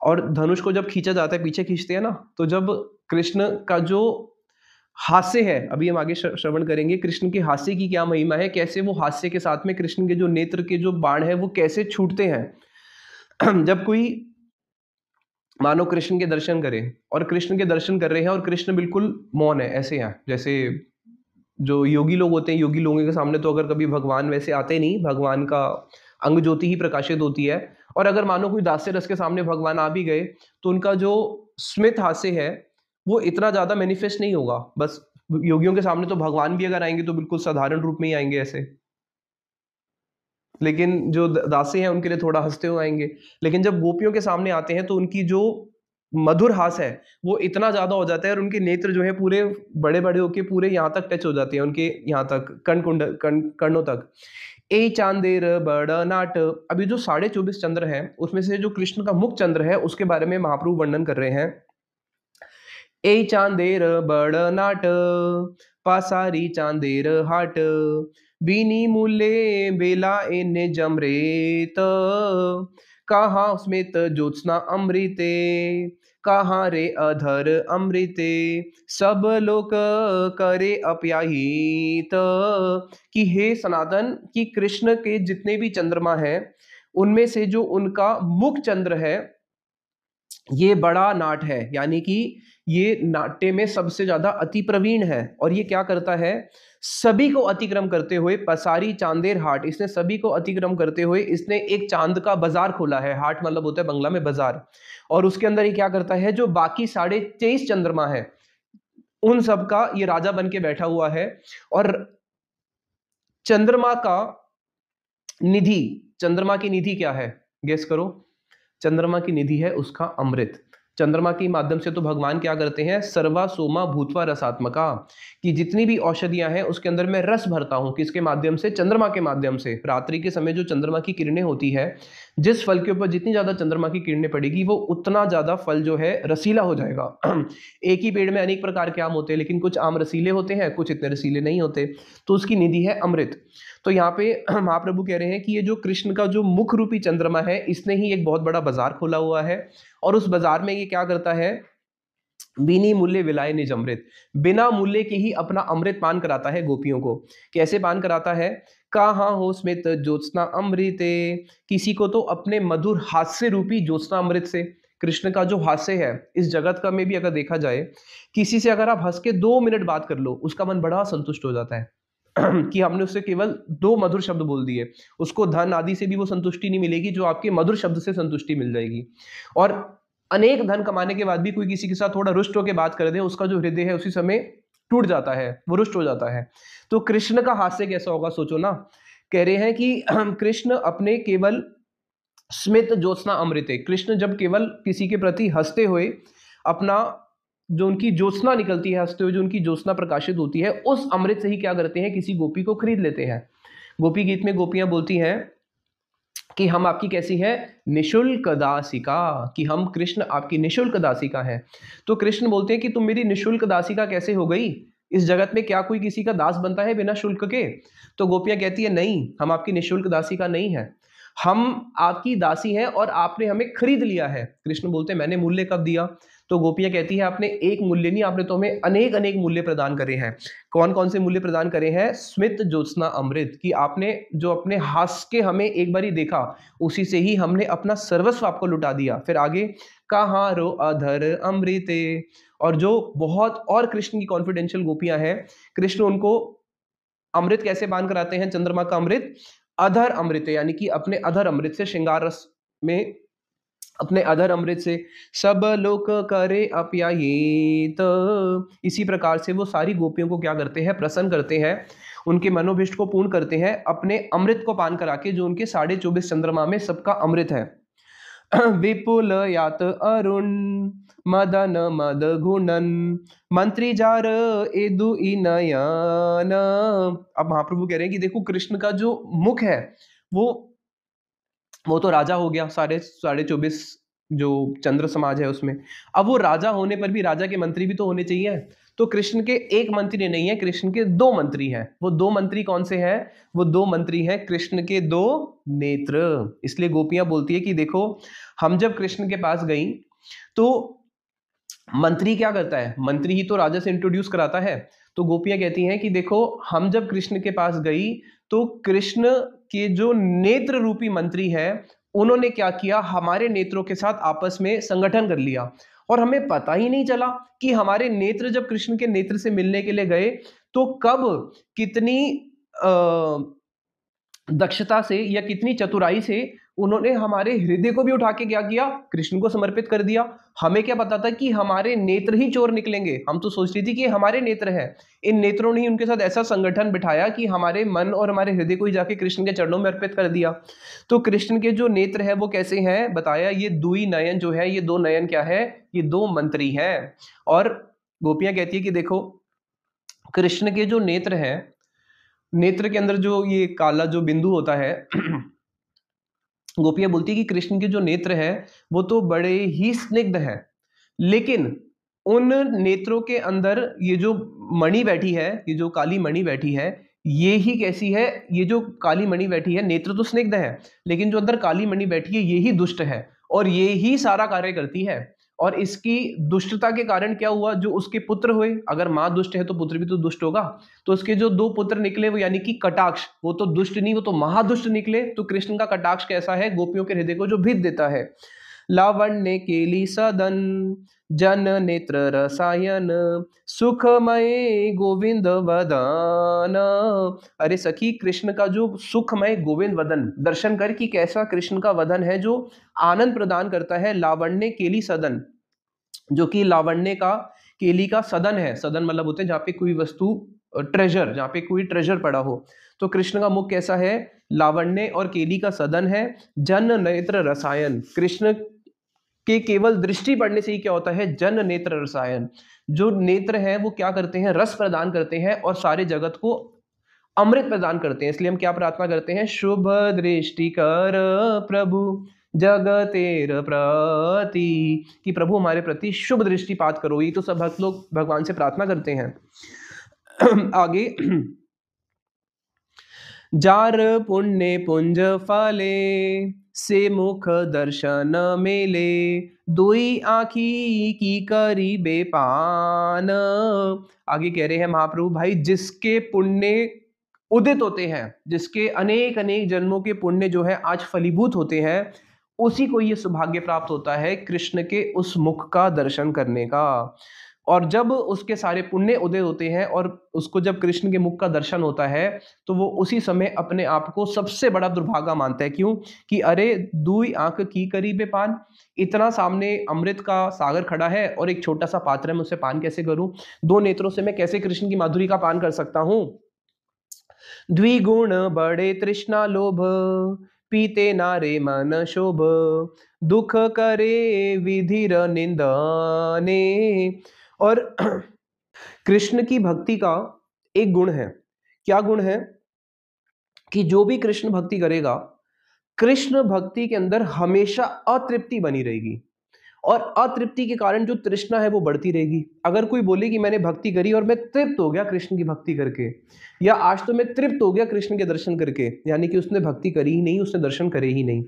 और धनुष को जब खींचा जाता है, पीछे खींचते हैं ना, तो जब कृष्ण का जो हास्य है, अभी हम आगे श्रवण करेंगे कृष्ण के हास्य की क्या महिमा है, कैसे वो हास्य के साथ में कृष्ण के जो नेत्र के जो बाण है वो कैसे छूटते हैं। जब कोई मानो कृष्ण के दर्शन करे, और कृष्ण के दर्शन कर रहे हैं और कृष्ण बिल्कुल मौन है, ऐसे हैं जैसे जो योगी लोग होते हैं, योगी लोगों के सामने तो अगर कभी भगवान वैसे आते नहीं, भगवान का अंग ज्योति ही प्रकाशित होती है। और अगर मानो कोई दास्य रस के सामने भगवान आ भी गए तो उनका जो स्मित हास्य है वो इतना ज्यादा मैनिफेस्ट नहीं होगा। बस योगियों के सामने तो भगवान भी अगर आएंगे तो बिल्कुल साधारण रूप में ही आएंगे ऐसे, लेकिन जो दासी हैं उनके लिए थोड़ा हंसते हुए आएंगे। लेकिन जब गोपियों के सामने आते हैं तो उनकी जो मधुर हास है वो इतना ज्यादा हो जाता है, और उनके नेत्र जो है पूरे बड़े बड़े होके पूरे यहाँ तक टच हो जाते हैं, उनके यहाँ तक कर्णों तक। ए चांदेर बड़ नाट, अभी जो 24.5 चंद्र है उसमें से जो कृष्ण का मुख चंद्र है उसके बारे में महाप्रभु वर्णन कर रहे हैं। ए चांदेर बड़ नाट पासारी चांदेर हाट बीनी मूले बेला एने जमरेत कहाँ स्मित ज्योत्सना अमृते कहाँ रे अधर अमृते सब लोक करे अप्याहित। कि हे सनातन, कि कृष्ण के जितने भी चंद्रमा हैं उनमें से जो उनका मुख चंद्र है ये बड़ा नाट है, यानी कि ये नाट्य में सबसे ज्यादा अति प्रवीण है। और ये क्या करता है, सभी को अतिक्रम करते हुए पसारी चांदेर हाट, इसने सभी को अतिक्रम करते हुए इसने एक चांद का बाजार खोला है। हाट मतलब होता है बंगला में बाजार। और उसके अंदर ये क्या करता है, जो बाकी 23.5 चंद्रमा है उन सब का ये राजा बन के बैठा हुआ है। और चंद्रमा का निधि, चंद्रमा की निधि क्या है, गेस करो। चंद्रमा की निधि है उसका अमृत। चंद्रमा के माध्यम से तो भगवान क्या करते हैं, सर्वा सोमा भूतवा रसात्मका, कि जितनी भी औषधियां हैं उसके अंदर मैं रस भरता हूं। किसके माध्यम से, चंद्रमा के माध्यम से। रात्रि के समय जो चंद्रमा की किरणें होती है, जिस फल के ऊपर जितनी ज्यादा चंद्रमा की किरणें पड़ेगी वो उतना ज्यादा फल जो है रसीला हो जाएगा। एक ही पेड़ में अनेक प्रकार के आम होते हैं, लेकिन कुछ आम रसीले होते हैं, कुछ इतने रसीले नहीं होते, तो उसकी निधि है अमृत। तो यहाँ पे महाप्रभु कह रहे हैं कि ये जो कृष्ण का जो मुख रूपी चंद्रमा है इसने ही एक बहुत बड़ा बाजार खोला हुआ है। और उस बाजार में ये क्या करता है, बिनी मूल्य विलाय निज अमृत, बिना मूल्य के ही अपना अमृत पान कराता है गोपियों को। कैसे पान कराता है? कहाँ हो स्मित ज्योत्सना अमृते, किसी को तो अपने मधुर हास्य रूपी ज्योत्सना अमृत से। कृष्ण का जो हास्य है इस जगत का में भी अगर देखा जाए, किसी से अगर आप हंस के 2 मिनट बात कर लो, उसका मन बड़ा संतुष्ट हो जाता है कि हमने उससे केवल 2 मधुर शब्द बोल दिए। उसको धन आदि से भी वो संतुष्टि नहीं मिलेगी, जो आपके मधुर शब्द से संतुष्टि मिल जाएगी। और अनेक धन कमाने के बाद भी कोई किसी के साथ थोड़ा रुष्ट होकर बात कर दे, उसका जो हृदय है उसी समय टूट जाता है, वो रुष्ट हो जाता है। तो कृष्ण का हास्य कैसा होगा सोचो ना। कह रहे हैं कि कृष्ण अपने केवल स्मित ज्योत्सना अमृत है, कृष्ण जब केवल किसी के प्रति हंसते हुए अपना जो उनकी ज्योत्सना निकलती है, हंसते हुए जो उनकी ज्योत्सना प्रकाशित होती है, उस अमृत से ही क्या करते हैं, किसी गोपी को खरीद लेते हैं। गोपी गीत में गोपियां बोलती हैं कि हम आपकी कैसी है, निशुल्क दासिका, कि हम कृष्ण आपकी निशुल्क दासिका हैं। तो कृष्ण बोलते हैं कि तुम मेरी निशुल्क दासिका कैसे हो गई, इस जगत में क्या कोई किसी का दास बनता है बिना शुल्क के? तो गोपियां कहती है नहीं, हम आपकी निशुल्क दासिका नहीं है, हम आपकी दासी हैं और आपने हमें खरीद लिया है। कृष्ण बोलते हैं मैंने मूल्य कब दिया? तो गोपियां कहती है आपने एक मूल्य नहीं, आपने तो हमें अनेक अनेक मूल्य प्रदान करे हैं। कौन कौन से मूल्य प्रदान करे हैं? स्मित ज्योत्सना अमृत, कि आपने जो अपने हास के हमें एक बारी देखा, उसी से ही हमने अपना सर्वस्व आपको लुटा दिया। फिर आगे कहाँ रो अधर अमृते, और जो बहुत और कृष्ण की कॉन्फिडेंशियल गोपियां हैं, कृष्ण उनको अमृत कैसे पान कराते हैं? चंद्रमा का अमृत, अधर अमृत, यानी कि अपने अधर अमृत से, श्रृंगार रस में अपने अधर अमृत से। सब लोक करे अप्यायित, इसी प्रकार से वो सारी गोपियों को क्या करते हैं? प्रसन्न करते हैं, उनके मनोभिष्ट को पूर्ण करते हैं अपने अमृत को पान करा के, जो उनके 24.5 चंद्रमा में सबका अमृत है। विपुल यात अरुण मदन मद गुणन मंत्री जार एदु नयन। अब महाप्रभु कह रहे हैं कि देखो कृष्ण का जो मुख है वो तो राजा हो गया, 24.5 जो चंद्र समाज है उसमें। अब वो राजा होने पर भी राजा के मंत्री भी तो होने चाहिए। तो कृष्ण के एक मंत्री नहीं है, कृष्ण के 2 मंत्री हैं। वो 2 मंत्री कौन से हैं? वो 2 मंत्री हैं कृष्ण के 2 नेत्र। इसलिए गोपियां बोलती है कि देखो हम जब कृष्ण के पास गई तो मंत्री क्या करता है? मंत्री ही तो राजा से इंट्रोड्यूस कराता है। तो गोपियां कहती हैं कि देखो हम जब कृष्ण के पास गई तो कृष्ण के जो नेत्र रूपी मंत्री है, उन्होंने क्या किया, हमारे नेत्रों के साथ आपस में संगठन कर लिया, और हमें पता ही नहीं चला कि हमारे नेत्र जब कृष्ण के नेत्र से मिलने के लिए गए तो कब कितनी दक्षता से या कितनी चतुराई से उन्होंने हमारे हृदय को भी उठा के क्या किया, कृष्ण को समर्पित कर दिया। हमें क्या पता था कि हमारे नेत्र ही चोर निकलेंगे, हम तो सोच रही थी कि हमारे नेत्र हैं। इन नेत्रों ने उनके साथ ऐसा संगठन बिठाया कि हमारे मन और हमारे हृदय को ही जाके कृष्ण के चरणों में अर्पित कर दिया। तो कृष्ण के जो नेत्र है वो कैसे हैं बताया, ये दुई नयन जो है, ये 2 नयन क्या है, ये 2 मंत्री हैं। और गोपियां कहती है कि देखो कृष्ण के जो नेत्र है, नेत्र के अंदर जो ये काला जो बिंदु होता है गोपियां बोलती है कि कृष्ण के जो नेत्र है वो तो बड़े ही स्निग्ध है, लेकिन उन नेत्रों के अंदर ये जो मणि बैठी है, ये जो काली मणि बैठी है, ये ही कैसी है, ये जो काली मणि बैठी है, नेत्र तो स्निग्ध है लेकिन जो अंदर काली मणि बैठी है ये ही दुष्ट है, और ये ही सारा कार्य करती है। और इसकी दुष्टता के कारण क्या हुआ, जो उसके पुत्र हुए, अगर माँ दुष्ट है तो पुत्र भी तो दुष्ट होगा, तो उसके जो 2 पुत्र निकले वो यानी कि कटाक्ष, वो तो दुष्ट नहीं, वो तो महादुष्ट निकले। तो कृष्ण का कटाक्ष कैसा है, गोपियों के हृदय को जो भेद देता है। लावण्य केली सदन जन नेत्र रसायन सुखमय गोविंद वदन। अरे सखी, कृष्ण का जो सुखमय गोविंद वदन दर्शन कर कि कैसा कृष्ण का वदन है जो आनंद प्रदान करता है। लावण्य केली सदन, जो कि लावण्य का केली का सदन है, सदन मतलब होते हैं जहाँ पे कोई वस्तु ट्रेजर, जहाँ पे कोई ट्रेजर पड़ा हो। तो कृष्ण का मुख कैसा है, लावण्य और केली का सदन है। जन नेत्र रसायन, कृष्ण के केवल दृष्टि पड़ने से ही क्या होता है, जन नेत्र रसायन, जो नेत्र है वो क्या करते हैं, रस प्रदान करते हैं और सारे जगत को अमृत प्रदान करते हैं। इसलिए हम क्या प्रार्थना करते हैं, शुभ दृष्टि कर प्रभु जगतेर प्रति, कि प्रभु हमारे प्रति शुभ दृष्टिपात करो। ये तो सब भक्त लोग भगवान से प्रार्थना करते हैं। आगे जार पुण्य पुंज फले से मुख दर्शन मेले दुई आँखी की करीबे पान। आगे कह रहे हैं महाप्रभु भाई, जिसके पुण्य उदित होते हैं, जिसके अनेक अनेक जन्मों के पुण्य जो है आज फलीभूत होते हैं, उसी को ये सौभाग्य प्राप्त होता है कृष्ण के उस मुख का दर्शन करने का। और जब उसके सारे पुण्य उदय होते हैं और उसको जब कृष्ण के मुख का दर्शन होता है, तो वो उसी समय अपने आप को सबसे बड़ा दुर्भागा मानता है। क्यों? कि अरे दुई आंख की करीबे पान, इतना सामने अमृत का सागर खड़ा है और एक छोटा सा पात्र है, मैं उससे पान कैसे करूं? दो नेत्रों से मैं कैसे कृष्ण की माधुरी का पान कर सकता हूं? द्विगुण बड़े तृष्णा लोभ पीते नारे मन शोभ दुख करे विधिर निंदने। और कृष्ण की भक्ति का एक गुण है। क्या गुण है? कि जो भी कृष्ण भक्ति करेगा, कृष्ण भक्ति के अंदर हमेशा अतृप्ति बनी रहेगी और अतृप्ति के कारण जो तृष्णा है वो बढ़ती रहेगी। अगर कोई बोले कि मैंने भक्ति करी और मैं तृप्त हो गया कृष्ण की भक्ति करके, या आज तो मैं तृप्त हो गया कृष्ण के दर्शन करके, यानी कि उसने भक्ति करी ही नहीं, उसने दर्शन करे ही नहीं।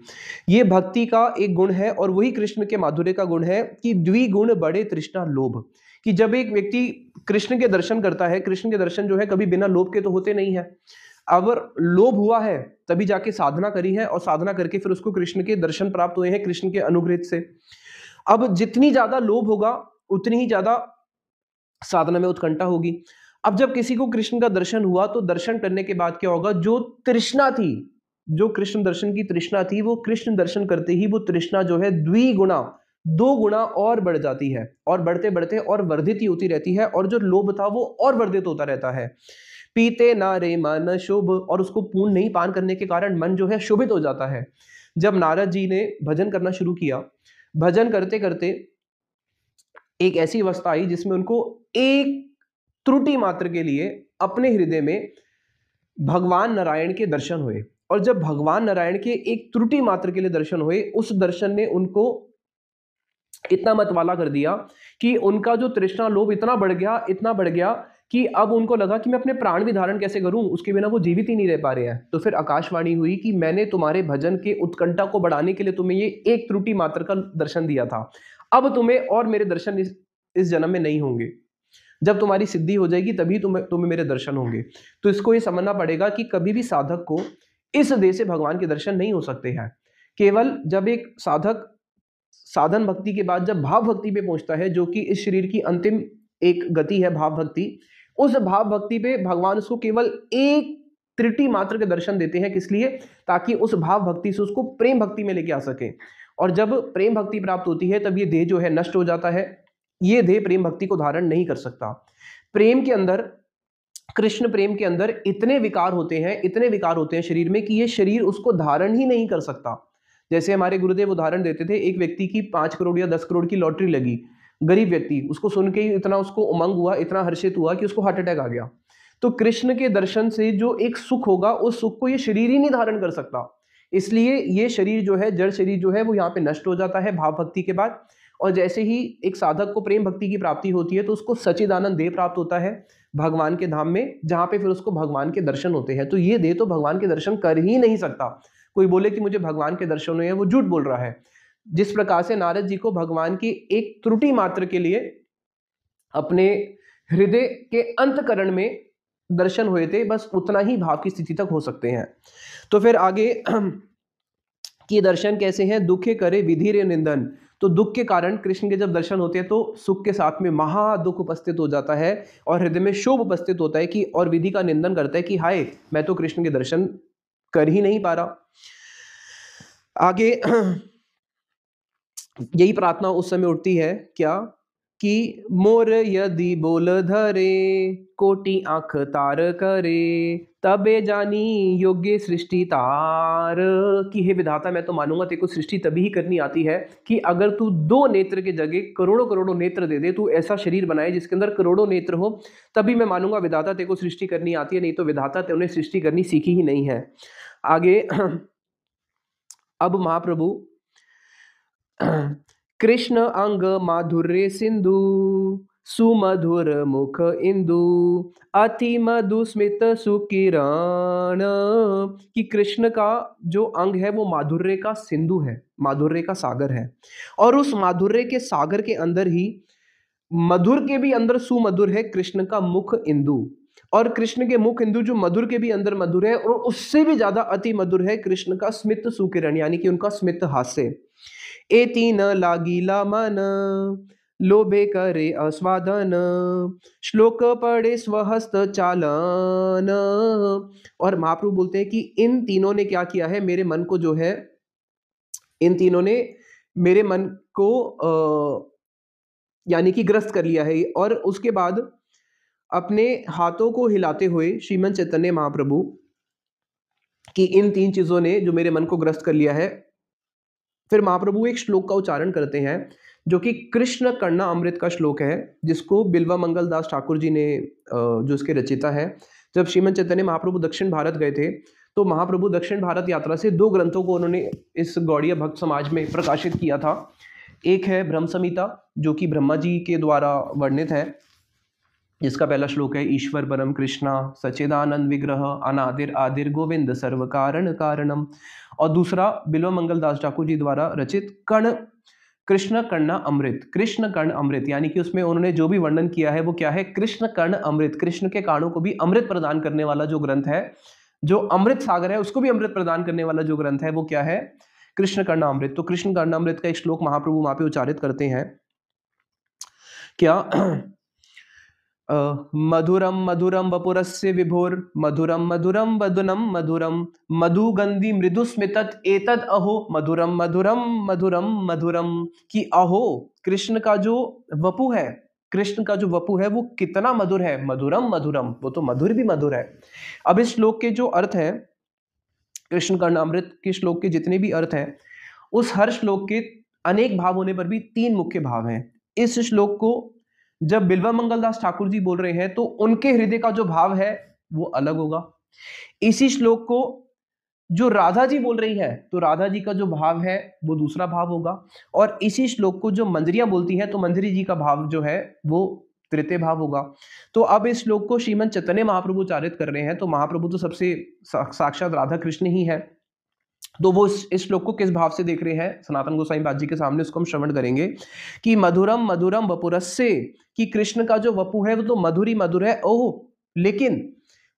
ये भक्ति का एक गुण है और वही कृष्ण के माधुर्य का गुण है कि द्विगुण बड़े तृष्णा लोभ। कि जब एक व्यक्ति कृष्ण के दर्शन करता है, कृष्ण के दर्शन जो है कभी बिना लोभ के तो होते नहीं है। अगर लोभ हुआ है तभी जाके साधना करी है और साधना करके फिर उसको कृष्ण के दर्शन प्राप्त हुए हैं कृष्ण के अनुग्रह से। अब जितनी ज्यादा लोभ होगा उतनी ही ज्यादा साधना में उत्कंठा होगी। अब जब किसी को कृष्ण का दर्शन हुआ तो दर्शन करने के बाद क्या होगा? जो तृष्णा थी, जो कृष्ण दर्शन की तृष्णा थी, वो कृष्ण दर्शन करते ही वो तृष्णा जो है द्विगुना, दो गुना और बढ़ जाती है और बढ़ते बढ़ते और वर्धित ही होती रहती है और जो लोभ था वो और वर्धित होता रहता है। पीते नारे मन शुभ, और उसको पूर्ण नहीं पान करने के कारण मन जो है शुभित हो जाता है। जब नारद जी ने भजन करना शुरू किया, भजन करते करते एक ऐसी अवस्था आई जिसमें उनको एक त्रुटि मात्र के लिए अपने हृदय में भगवान नारायण के दर्शन हुए। और जब भगवान नारायण के एक त्रुटि मात्र के लिए दर्शन हुए, उस दर्शन ने उनको इतना मतवाला कर दिया कि उनका जो तृष्णा लोभ इतना बढ़ गया, इतना बढ़ गया कि अब उनको लगा कि मैं अपने प्राण भी धारण कैसे करूं, उसके बिना वो जीवित ही नहीं रह पा रहे हैं। तो फिर आकाशवाणी हुई कि मैंने तुम्हारे भजन के उत्कंठा को बढ़ाने के लिए तुम्हें ये एक त्रुटि मात्र का दर्शन दिया था, अब तुम्हें और मेरे दर्शन इस जन्म में नहीं होंगे। जब तुम्हारी सिद्धि हो जाएगी तभी तुम्हें तुम्हें मेरे दर्शन होंगे। तो इसको ये समझना पड़ेगा कि कभी भी साधक को इस देह से भगवान के दर्शन नहीं हो सकते हैं। केवल जब एक साधक साधन भक्ति के बाद जब भाव भक्ति पे पहुंचता है, जो कि इस शरीर की अंतिम एक गति है भाव भक्ति, उस भाव भक्ति पे भगवान उसको केवल एक त्रुटि मात्र के दर्शन देते हैं। किस लिए? ताकि उस भाव भक्ति से उसको प्रेम भक्ति में लेके आ सके। और जब प्रेम भक्ति प्राप्त होती है तब ये देह जो है नष्ट हो जाता है। ये देह प्रेम भक्ति को धारण नहीं कर सकता। प्रेम के अंदर, कृष्ण प्रेम के अंदर इतने विकार होते हैं, इतने विकार होते हैं शरीर में कि ये शरीर उसको धारण ही नहीं कर सकता। जैसे हमारे गुरुदेव उदाहरण देते थे, एक व्यक्ति की 5 करोड़ या 10 करोड़ की लॉटरी लगी, गरीब व्यक्ति, उसको सुन के ही इतना उसको उमंग हुआ, इतना हर्षित हुआ कि उसको हार्ट अटैक आ गया। तो कृष्ण के दर्शन से जो एक सुख होगा, उस सुख को ये शरीर ही नहीं धारण कर सकता। इसलिए ये शरीर जो है, जड़ शरीर जो है, वो यहाँ पे नष्ट हो जाता है भाव भक्ति के बाद। और जैसे ही एक साधक को प्रेम भक्ति की प्राप्ति होती है तो उसको सच्चिदानंद देह प्राप्त होता है भगवान के धाम में, जहाँ पे फिर उसको भगवान के दर्शन होते हैं। तो ये देह तो भगवान के दर्शन कर ही नहीं सकता। कोई बोले कि मुझे भगवान के दर्शन हुए हैं, वो झूठ बोल रहा है। जिस प्रकार से नारद जी को भगवान की एक त्रुटि मात्र के लिए अपने हृदय के अंतकरण में दर्शन हुए थे, बस उतना ही भाव की स्थिति तक हो सकते हैं। तो फिर आगे कि दर्शन कैसे हैं? दुखे करे विधि रे निंदन। तो दुख के कारण कृष्ण के जब दर्शन होते हैं तो सुख के साथ में महा दुख उपस्थित हो जाता है और हृदय में शोभ उपस्थित होता है कि, और विधि का निंदन करता है कि हाय, मैं तो कृष्ण के दर्शन कर ही नहीं पा रहा। आगे यही प्रार्थना उस समय उठती है क्या? कि मोर यदि बोल धरे कोटि आंख तार करे तबे जानी योग्य सृष्टि तार। कि हे विधाता, मैं तो मानूंगा तेरे को सृष्टि तभी ही करनी आती है कि अगर तू 2 नेत्र के जगह करोड़ों करोड़ों नेत्र दे दे, तू ऐसा शरीर बनाए जिसके अंदर करोड़ों नेत्र हो, तभी मैं मानूंगा विधाता तेरे को सृष्टि करनी आती है, नहीं तो विधाता तूने सृष्टि करनी सीखी ही नहीं है। आगे अब महाप्रभु कृष्ण अंग माधुर्य सिंधु सुमधुर मुख इंदु अति मधु स्मित सुकिरण, कि कृष्ण का जो अंग है वो माधुर्य का सिंधु है, माधुर्य का सागर है। और उस माधुर्य के सागर के अंदर ही मधुर के भी अंदर सुमधुर है कृष्ण का मुख इंदु, और कृष्ण के मुख इंदु जो मधुर के भी अंदर मधुर है, और उससे भी ज्यादा अति मधुर है कृष्ण का स्मित सुकिरण, यानी कि उनका स्मित हास्य। ए तीन लागीला मन लोभे करे आस्वादन, श्लोक पढ़े स्वहस्त चालन। और महाप्रभु बोलते हैं कि इन तीनों ने क्या किया है, मेरे मन को जो है, इन तीनों ने मेरे मन को यानी कि ग्रस्त कर लिया है। और उसके बाद अपने हाथों को हिलाते हुए श्रीमन चैतन्य महाप्रभु की इन तीन चीजों ने जो मेरे मन को ग्रस्त कर लिया है, फिर महाप्रभु एक श्लोक का उच्चारण करते हैं जो कि कृष्ण कर्णा अमृत का श्लोक है, जिसको बिल्वा मंगल दास ठाकुर जी ने जो उसके रचयिता है, जब श्रीमन चैतन्य महाप्रभु दक्षिण भारत गए थे तो महाप्रभु दक्षिण भारत यात्रा से दो ग्रंथों को उन्होंने इस गौड़ीय भक्त समाज में प्रकाशित किया था। एक है ब्रह्म संहिता जो कि ब्रह्मा जी के द्वारा वर्णित है, जिसका पहला श्लोक है ईश्वर परम कृष्णा सच्चिदानंद विग्रह अनादिर आदिर गोविंद सर्व कारण कारणम, और दूसरा बिल्व मंगल दास ठाकुर जी द्वारा रचित कर्ण कृष्ण कर्णा अमृत, कृष्ण कर्ण अमृत, यानी कि उसमें उन्होंने जो भी वर्णन किया है वो क्या है, कृष्ण कर्ण अमृत, कृष्ण के कानों को भी अमृत प्रदान करने वाला जो ग्रंथ है, जो अमृत सागर है उसको भी अमृत प्रदान करने वाला जो ग्रंथ है वो क्या है, कृष्ण कर्णा अमृत। तो कृष्ण कर्णा अमृत का एक श्लोक महाप्रभु वहां पे उच्चारित करते हैं क्या, मधुरम मधुरम वपुरस्य विभोर मधुरम मधुरम वदनम मधुरम मधुगंधी मृदु स्मितत एतद अहो मधुरम मधुरम मधुरम मधुरम, कि अहो कृष्ण का जो वपु है, कृष्ण का जो वपु है वो कितना मधुर है, मधुरम मधुरम, वो तो मधुर भी मधुर है। अब इस श्लोक के जो अर्थ है, कृष्ण कर्णामृत के श्लोक के जितने भी अर्थ हैं, उस हर श्लोक के अनेक भाव होने पर भी तीन मुख्य भाव हैं। इस श्लोक को जब बिल्वा मंगलदास ठाकुर जी बोल रहे हैं तो उनके हृदय का जो भाव है वो अलग होगा। इसी श्लोक को जो राधा जी बोल रही है तो राधा जी का जो भाव है वो दूसरा भाव होगा, और इसी श्लोक को जो मंजरियां बोलती हैं तो मंजरी जी का भाव जो है वो तृतीय भाव होगा। तो अब इस श्लोक को श्रीमन चैतन्य महाप्रभु उच्चारित कर रहे हैं, तो महाप्रभु तो सबसे साक्षात राधा कृष्ण ही है, तो वो इस श्लोक को किस भाव से देख रहे हैं सनातन गोसाई बात जी के सामने, उसको हम श्रवण करेंगे कि मधुरम मधुरम वपुरस्य, कि कृष्ण का जो वपु है वो तो मधुर ही मधुर है, ओह लेकिन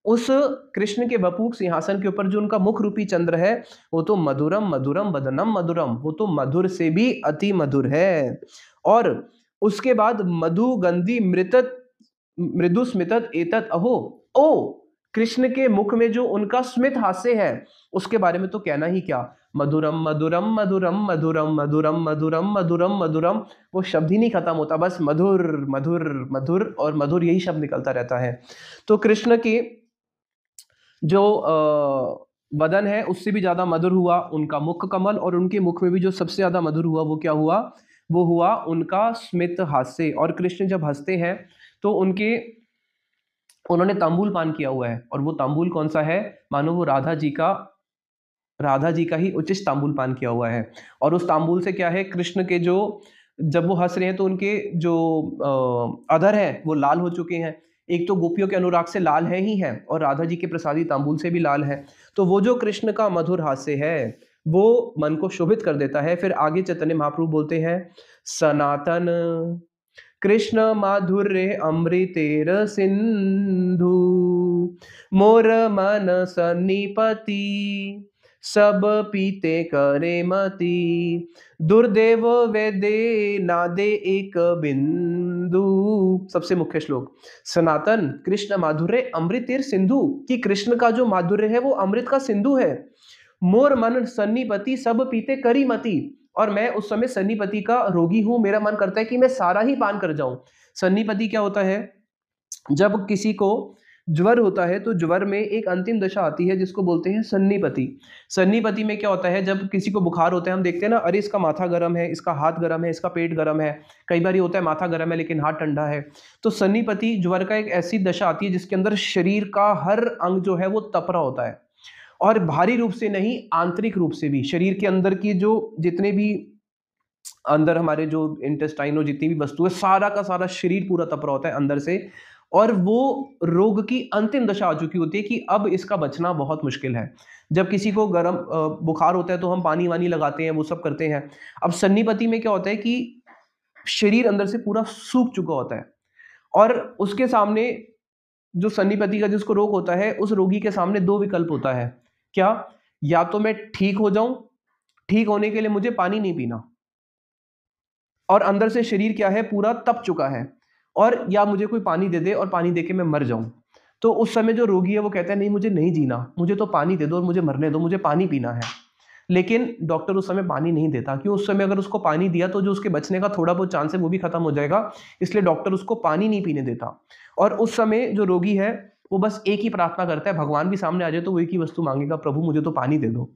उस कृष्ण के वपु सिंहासन के ऊपर जो उनका मुख रूपी चंद्र है वो तो मधुरम मधुरम वदनम मधुरम, वो तो मधुर से भी अति मधुर है। और उसके बाद मधु गंधी मृतत मृदु स्मितत एतत अहो, ओ कृष्ण के मुख में जो उनका स्मित हास्य है उसके बारे में तो कहना ही क्या, मधुरम मधुरम मधुरम मधुरम मधुरम मधुरम मधुरम मधुरम, वो शब्द ही नहीं खत्म होता, बस मधुर मधुर मधुर और मधुर यही शब्द निकलता रहता है। तो कृष्ण की जो वदन है उससे भी ज्यादा मधुर हुआ उनका मुख कमल, और उनके मुख में भी जो सबसे ज्यादा मधुर हुआ वो क्या हुआ, वो हुआ उनका स्मित हास्य। और कृष्ण जब हंसते हैं तो उन्होंने तांबूल पान किया हुआ है, और वो तांबूल कौन सा है, मानो वो राधा जी का ही उचित तांबूल पान किया हुआ है। और उस तांबूल से क्या है, कृष्ण के जो जब वो हंस रहे हैं तो उनके जो अधर है वो लाल हो चुके हैं, एक तो गोपियों के अनुराग से लाल है ही है और राधा जी के प्रसादी तांबूल से भी लाल है। तो वो जो कृष्ण का मधुर हास्य है वो मन को शोभित कर देता है। फिर आगे चैतन्य महाप्रभु बोलते हैं सनातन कृष्ण माधुर्य अमृतेर सिंधु मोर मन सन्निपति सब पीते करे मति दुर्देव वेदे नादे एक बिंदु। सबसे मुख्य श्लोक, सनातन कृष्ण माधुर्य अमृतेर सिंधु, कि कृष्ण का जो माधुर्य है वो अमृत का सिंधु है। मोर मन सन्निपति सब पीते करी मति, और मैं उस समय सन्निपति का रोगी हूं, मेरा मन करता है कि मैं सारा ही पान कर जाऊं। सन्निपति क्या होता है, जब किसी को ज्वर होता है तो ज्वर में एक अंतिम दशा आती है जिसको बोलते हैं सन्निपति। सन्निपति में क्या होता है, जब किसी को बुखार होता है हम देखते हैं ना, अरे इसका माथा गर्म है, इसका हाथ गर्म है, इसका पेट गर्म है, कई बार ये होता है माथा गर्म है लेकिन हाथ ठंडा है। तो सन्निपति ज्वर का एक ऐसी दशा आती है जिसके अंदर शरीर का हर अंग जो है वो तप रहा होता है, और भारी रूप से नहीं आंतरिक रूप से भी, शरीर के अंदर की जो जितने भी अंदर हमारे जो इंटेस्टाइन और जितनी भी वस्तु है, सारा का सारा शरीर पूरा तप रहा होता है अंदर से, और वो रोग की अंतिम दशा आ चुकी होती है कि अब इसका बचना बहुत मुश्किल है। जब किसी को गर्म बुखार होता है तो हम पानी वानी लगाते हैं, वो सब करते हैं। अब सन्निपति में क्या होता है कि शरीर अंदर से पूरा सूख चुका होता है, और उसके सामने जो सन्निपति का जिसको रोग होता है, उस रोगी के सामने दो विकल्प होता है। क्या? या तो मैं ठीक हो जाऊं, ठीक होने के लिए मुझे पानी नहीं पीना, और अंदर से शरीर क्या है, पूरा तप चुका है, और या मुझे कोई पानी दे दे और पानी दे के मैं मर जाऊं। तो उस समय जो रोगी है वो कहता है नहीं, मुझे नहीं जीना, मुझे तो पानी दे दो और मुझे मरने दो, मुझे पानी पीना है। लेकिन डॉक्टर उस समय पानी नहीं देता, क्यों? उस समय अगर उसको पानी दिया तो जो उसके बचने का थोड़ा बहुत चांस है वो भी खत्म हो जाएगा, इसलिए डॉक्टर उसको पानी नहीं पीने देता। और उस समय जो रोगी है वो बस एक ही प्रार्थना करता है, भगवान भी सामने आ जाए तो वो एक ही वस्तु मांगेगा, प्रभु मुझे तो पानी दे दो।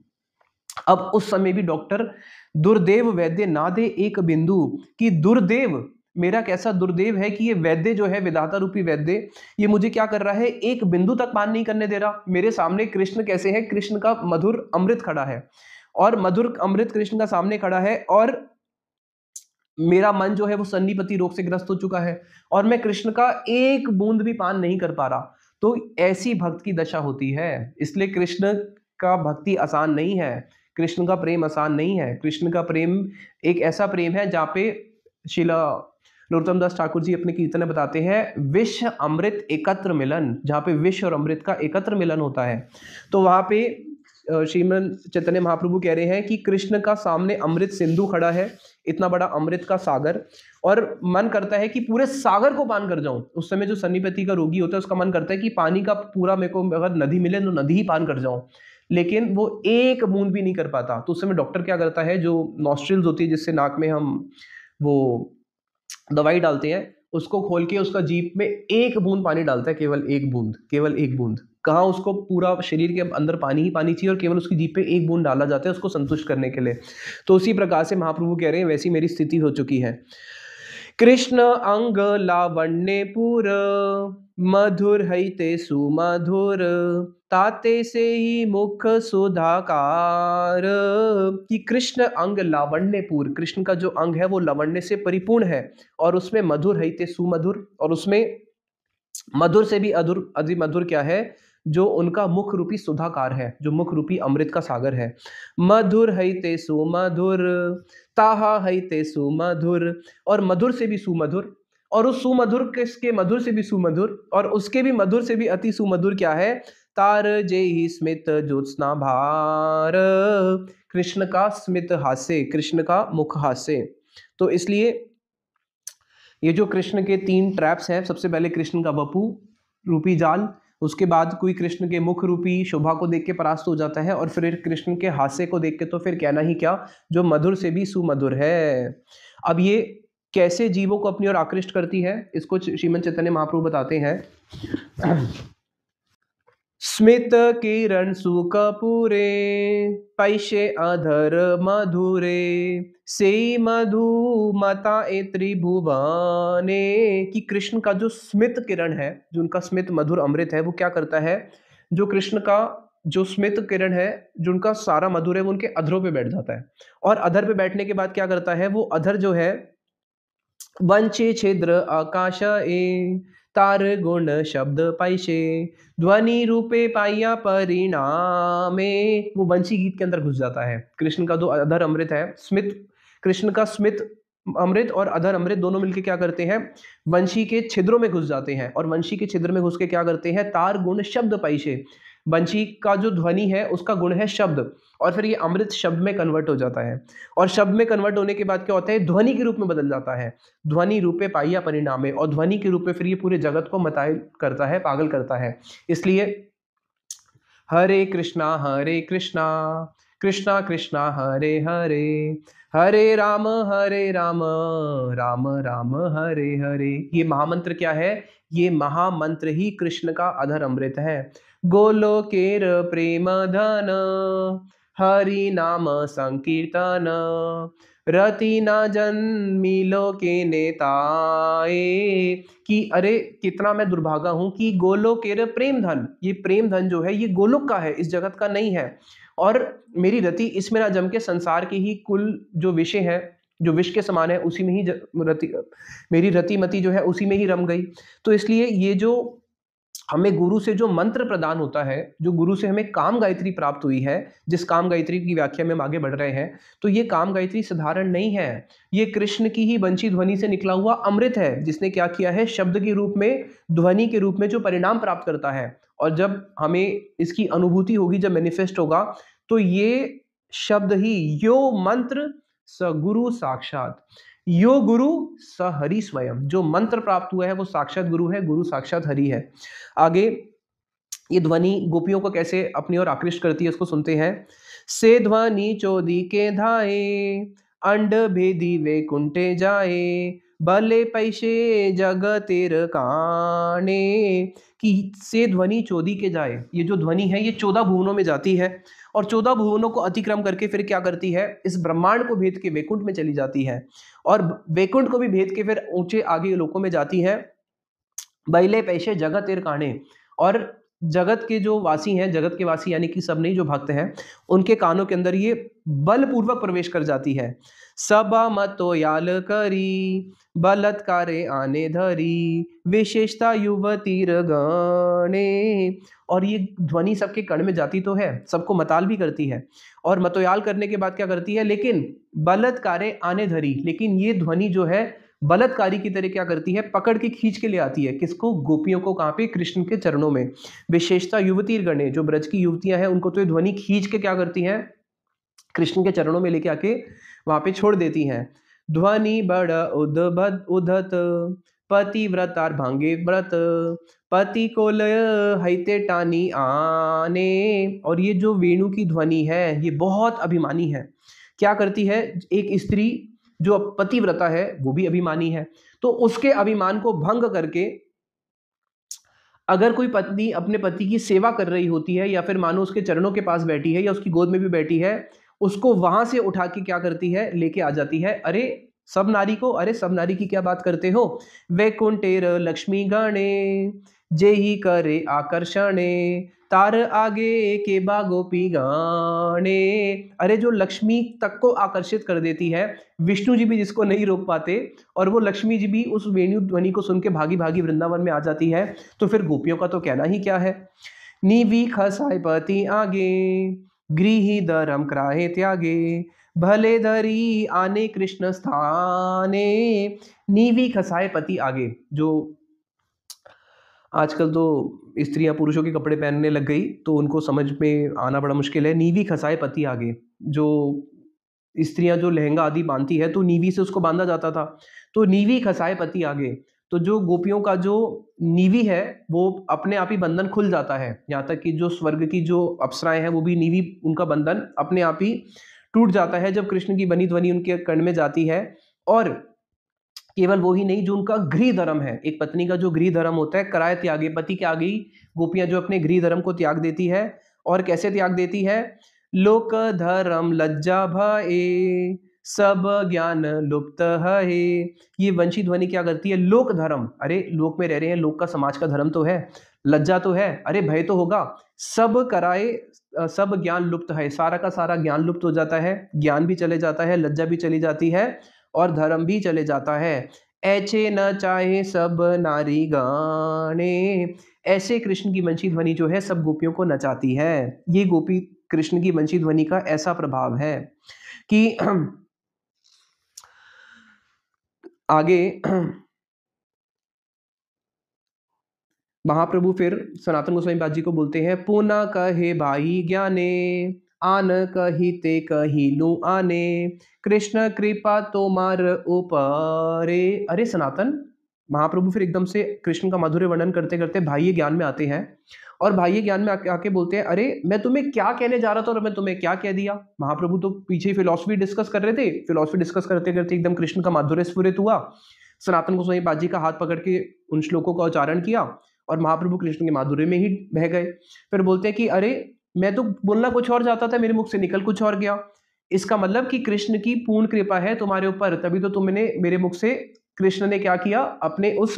अब उस समय भी डॉक्टर दुर्देव वैद्य ना दे एक बिंदु, कि दुर्देव, मेरा कैसा दुर्देव है कि ये वैद्य जो है, विधाता रूपी वैद्य, ये मुझे क्या कर रहा है, एक बिंदु तक पान नहीं करने दे रहा। मेरे सामने कृष्ण कैसे है, कृष्ण का मधुर अमृत खड़ा है, और मधुर अमृत कृष्ण का सामने खड़ा है, और मेरा मन जो है वो सन्निपति रोग से ग्रस्त हो चुका है, और मैं कृष्ण का एक बूंद भी पान नहीं कर पा रहा। तो ऐसी भक्त की दशा होती है। इसलिए कृष्ण का भक्ति आसान नहीं है, कृष्ण का प्रेम आसान नहीं है। कृष्ण का प्रेम एक ऐसा प्रेम है जहाँ पे शिला नरोत्तम दास ठाकुर जी अपने कीर्तन में बताते हैं, विष अमृत एकत्र मिलन, जहाँ पे विष और अमृत का एकत्र मिलन होता है। तो वहां पे श्रीमन चैतन्य महाप्रभु कह रहे हैं कि कृष्ण का सामने अमृत सिंधु खड़ा है, इतना बड़ा अमृत का सागर, और मन करता है कि पूरे सागर को पान कर जाऊं। उस समय जो सन्निपति का रोगी होता है उसका मन करता है कि पानी का पूरा मेरे को अगर नदी मिले तो नदी ही पान कर जाऊं, लेकिन वो एक बूंद भी नहीं कर पाता। तो उस समय डॉक्टर क्या करता है, जो नॉस्ट्रिल्स होती है जिससे नाक में हम वो दवाई डालते हैं, उसको खोल के उसका जीभ में एक बूंद पानी डालता है, केवल एक बूंद, केवल एक बूंद। कहाँ, उसको पूरा शरीर के अंदर पानी ही पानी चाहिए, और केवल उसकी जीभ पे एक बूंद डाला जाता है उसको संतुष्ट करने के लिए। तो उसी प्रकार से महाप्रभु कह रहे हैं वैसी मेरी स्थिति हो चुकी है। कृष्ण अंग लावण्यपुर, मधुर हैते सुमधुर, ताते से ही मुख सुधाकार। कि कृष्ण अंग लावण्यपुर, कृष्ण का जो अंग है वो लावण्य से परिपूर्ण है, और उसमें मधुर हैते सुमधुर, और उसमें मधुर से भी अधुर अति मधुर क्या है, जो उनका मुख रूपी सुधाकार है, जो मुख रूपी अमृत का सागर है। मधुर हैते सुमधुर, ताहा हैते सुमधुर, और मधुर से भी सुमधुर, और उस सुमधुर किसके मधुर से भी सुमधुर, और उसके भी मधुर से भी अति सुमधुर क्या है, तार जेहि स्मित ज्योत्स्ना भार। कृष्ण का स्मित हास्य, कृष्ण का मुख हास्य। तो इसलिए ये जो कृष्ण के तीन ट्रैप्स हैं, सबसे पहले कृष्ण का वपु रूपी जाल, उसके बाद कोई कृष्ण के मुख रूपी शोभा को देख के परास्त हो जाता है, और फिर कृष्ण के हास्य को देख के तो फिर कहना ही क्या, जो मधुर से भी सुमधुर है। अब ये कैसे जीवों को अपनी ओर आकृष्ट करती है, इसको श्रीमन चैतन्य महाप्रभु बताते हैं। स्मित किरण सुकपुरे, पैशे अधर मधुरे, से मधुमता ए त्रिभुवने। कि कृष्ण का जो स्मित किरण है, जो उनका स्मित मधुर अमृत है, वो क्या करता है, जो कृष्ण का जो स्मित किरण है, जो उनका सारा मधुर है, वो उनके अधरों पे बैठ जाता है, और अधर पे बैठने के बाद क्या करता है, वो अधर जो है वंचे छिद्र आकाश ए, तार गुण शब्द पैशे, ध्वनि रूपे पाया परिणामे। वो वंशी गीत के अंदर घुस जाता है। कृष्ण का जो अधर अमृत है, स्मित, कृष्ण का स्मित अमृत और अधर अमृत दोनों मिलके क्या करते हैं, वंशी के छिद्रों में घुस जाते हैं, और वंशी के छिद्र में घुस के क्या करते हैं, तार गुण शब्द पैशे, वंशी का जो ध्वनि है उसका गुण है शब्द, और फिर ये अमृत शब्द में कन्वर्ट हो जाता है, और शब्द में कन्वर्ट होने के बाद क्या होता है, ध्वनि के रूप में बदल जाता है। ध्वनि रूपे पाइया परिणामे, और ध्वनि के रूप में फिर ये पूरे जगत को मताए करता है, पागल करता है। इसलिए हरे कृष्णा कृष्णा कृष्णा हरे हरे, हरे राम राम राम हरे हरे। ये महामंत्र क्या है, ये महामंत्र ही कृष्ण का अधर अमृत है। गोलोकेर प्रेम धन, हरि नाम संकीर्तन, रति ना जन्मी लोके नेताए। कि अरे कितना मैं दुर्भागा हूं कि गोलोकेर प्रेम धन, ये प्रेम धन जो है ये गोलोक का है, इस जगत का नहीं है, और मेरी रति इसमें ना जम के संसार के ही कुल जो विषय है जो विष के समान है उसी में ही मेरी रतिमति जो है उसी में ही रम गई। तो इसलिए ये जो हमें गुरु से जो मंत्र प्रदान होता है, जो गुरु से हमें काम गायत्री प्राप्त हुई है, जिस काम गायत्री की व्याख्या में हम आगे बढ़ रहे हैं, तो ये काम गायत्री साधारण नहीं है। ये कृष्ण की ही वंशी ध्वनि से निकला हुआ अमृत है, जिसने क्या किया है, शब्द के रूप में, ध्वनि के रूप में जो परिणाम प्राप्त करता है। और जब हमें इसकी अनुभूति होगी, जब मैनिफेस्ट होगा, तो ये शब्द ही, यो मंत्र स गुरु साक्षात, यो गुरु स हरि स्वयं, जो मंत्र प्राप्त हुआ है वो साक्षात गुरु है, गुरु साक्षात हरि है। आगे ये ध्वनि गोपियों को कैसे अपनी ओर आकृष्ट करती है, उसको सुनते हैं। से ध्वनि चोदी के धाए, अंड भेदी वे कुंटे जाए, भले पैसे जगतेर काने। कि से ध्वनि चोदी के जाए, ये जो ध्वनि है ये 14 भुवनों में जाती है, और 14 भुवनों को अतिक्रम करके फिर क्या करती है, इस ब्रह्मांड को भेद के वैकुंठ में चली जाती है, और वैकुंठ को भी भेद के फिर ऊंचे आगे लोकों में जाती है। बैले पैसे जगत एर काने, और जगत के जो वासी हैं, जगत के वासी यानी कि सब नहीं, जो भक्त हैं, उनके कानों के अंदर ये बलपूर्वक प्रवेश कर जाती है। सबा मतो याल करी, बलात्कारे आने धरी, विशेषता युवतीर गणे। और ये ध्वनि सबके कण में जाती तो है, सबको मताल भी करती है, और मतोयाल करने के बाद क्या करती है, लेकिन बलात्कारे आने धरी, लेकिन ये ध्वनि जो है बलात्कारी की तरह क्या करती है, पकड़ के खींच के ले आती है। किसको, गोपियों को। कहाँ पे, कृष्ण के चरणों में। विशेषता युवती गणे, जो ब्रज की युवतियां हैं, उनको तो ये ध्वनि खींच के क्या करती हैं, कृष्ण के चरणों में लेके आके वहां पे छोड़ देती हैं। ध्वनि बड़ उदबद उदत, पतिव्रतार भांगे व्रत, पति को लय हैते टानी आने। और ये जो वेणु की ध्वनि है ये बहुत अभिमानी है। क्या करती है, एक स्त्री जो पतिव्रता है वो भी अभिमानी है, तो उसके अभिमान को भंग करके अगर कोई पत्नी अपने पति की सेवा कर रही होती है, या फिर मानो उसके चरणों के पास बैठी है, या उसकी गोद में भी बैठी है, उसको वहां से उठा के क्या करती है, लेके आ जाती है। अरे सब नारी को, अरे सब नारी की क्या बात करते हो, वैकुंठेर लक्ष्मी गणे, जे ही करे आकर्षणे, तार आगे के बा गोपी गाने। अरे जो लक्ष्मी तक को आकर्षित कर देती है, विष्णु जी भी जिसको नहीं रोक पाते, और वो लक्ष्मी जी भी उस वेणु ध्वनि को सुन के भागी भागी वृंदावन में आ जाती है, तो फिर गोपियों का तो कहना ही क्या है। नीवी खसाय पति आगे, गृही धर्म क्राहे त्यागे, भले धरी आने कृष्ण स्थाने। नीवी खसाए पति आगे, जो आजकल तो स्त्रियां पुरुषों के कपड़े पहनने लग गई, तो उनको समझ में आना बड़ा मुश्किल है। नीवी खसाए पति आगे, जो स्त्रियां जो लहंगा आदि बांधती है तो नीवी से उसको बांधा जाता था, तो नीवी खसाए पति आगे, तो जो गोपियों का जो नीवी है वो अपने आप ही बंधन खुल जाता है। यहाँ तक कि जो स्वर्ग की जो अप्सराएं हैं वो भी नीवी, उनका बंधन अपने आप ही टूट जाता है जब कृष्ण की बनी ध्वनि उनके कर्ण में जाती है। और केवल वो ही नहीं, जो उनका गृह धर्म है, एक पत्नी का जो गृह धर्म होता है, कराए त्यागे, पति के आगे ही गोपियां जो अपने गृह धर्म को त्याग देती है। और कैसे त्याग देती है, लोक धर्म लज्जा भये, सब ज्ञान लुप्त है। ये वंशी ध्वनि क्या करती है, लोक धर्म, अरे लोक में रह रहे हैं, लोक का समाज का धर्म तो है, लज्जा तो है, अरे भय तो होगा, सब कराए, सब ज्ञान लुप्त है, सारा का सारा ज्ञान लुप्त हो जाता है, ज्ञान भी चले जाता है, लज्जा भी चली जाती है, और धर्म भी चले जाता है। ऐचे न चाहे सब नारी गाने, ऐसे कृष्ण की वंशी ध्वनि जो है सब गोपियों को नचाती है। ये गोपी कृष्ण की वंशी ध्वनि का ऐसा प्रभाव है कि आगे महाप्रभु फिर सनातन गोस्वामी पाद जी को बोलते हैं, पुनः कहे भाई ज्ञाने, आन कही ते कही लू आने, कृष्ण कृपा तोमार ऊपरे। अरे सनातन, महाप्रभु फिर एकदम से कृष्ण का माधुर्य वर्णन करते करते भाई ज्ञान में आते हैं, और भाई ज्ञान में आके बोलते हैं, अरे मैं तुम्हें क्या कहने जा रहा था और मैं तुम्हें क्या कह दिया। महाप्रभु तो पीछे फिलॉसफी डिस्कस कर रहे थे, फिलॉसफी डिस्कस करते करते एकदम कृष्ण का माधुर्य स्फुरित हुआ, सनातन गोस्वामी पाद जी का हाथ पकड़ के उन श्लोकों का उच्चारण किया, और महाप्रभु कृष्ण के माधुर्य में ही बह गए। फिर बोलते हैं कि अरे मैं तो बोलना कुछ और चाहता था, मेरे मुख से निकल कुछ और गया। इसका मतलब कि कृष्ण की पूर्ण कृपा है तुम्हारे ऊपर, तभी तो तुमने मेरे मुख से, कृष्ण ने क्या किया, अपने उस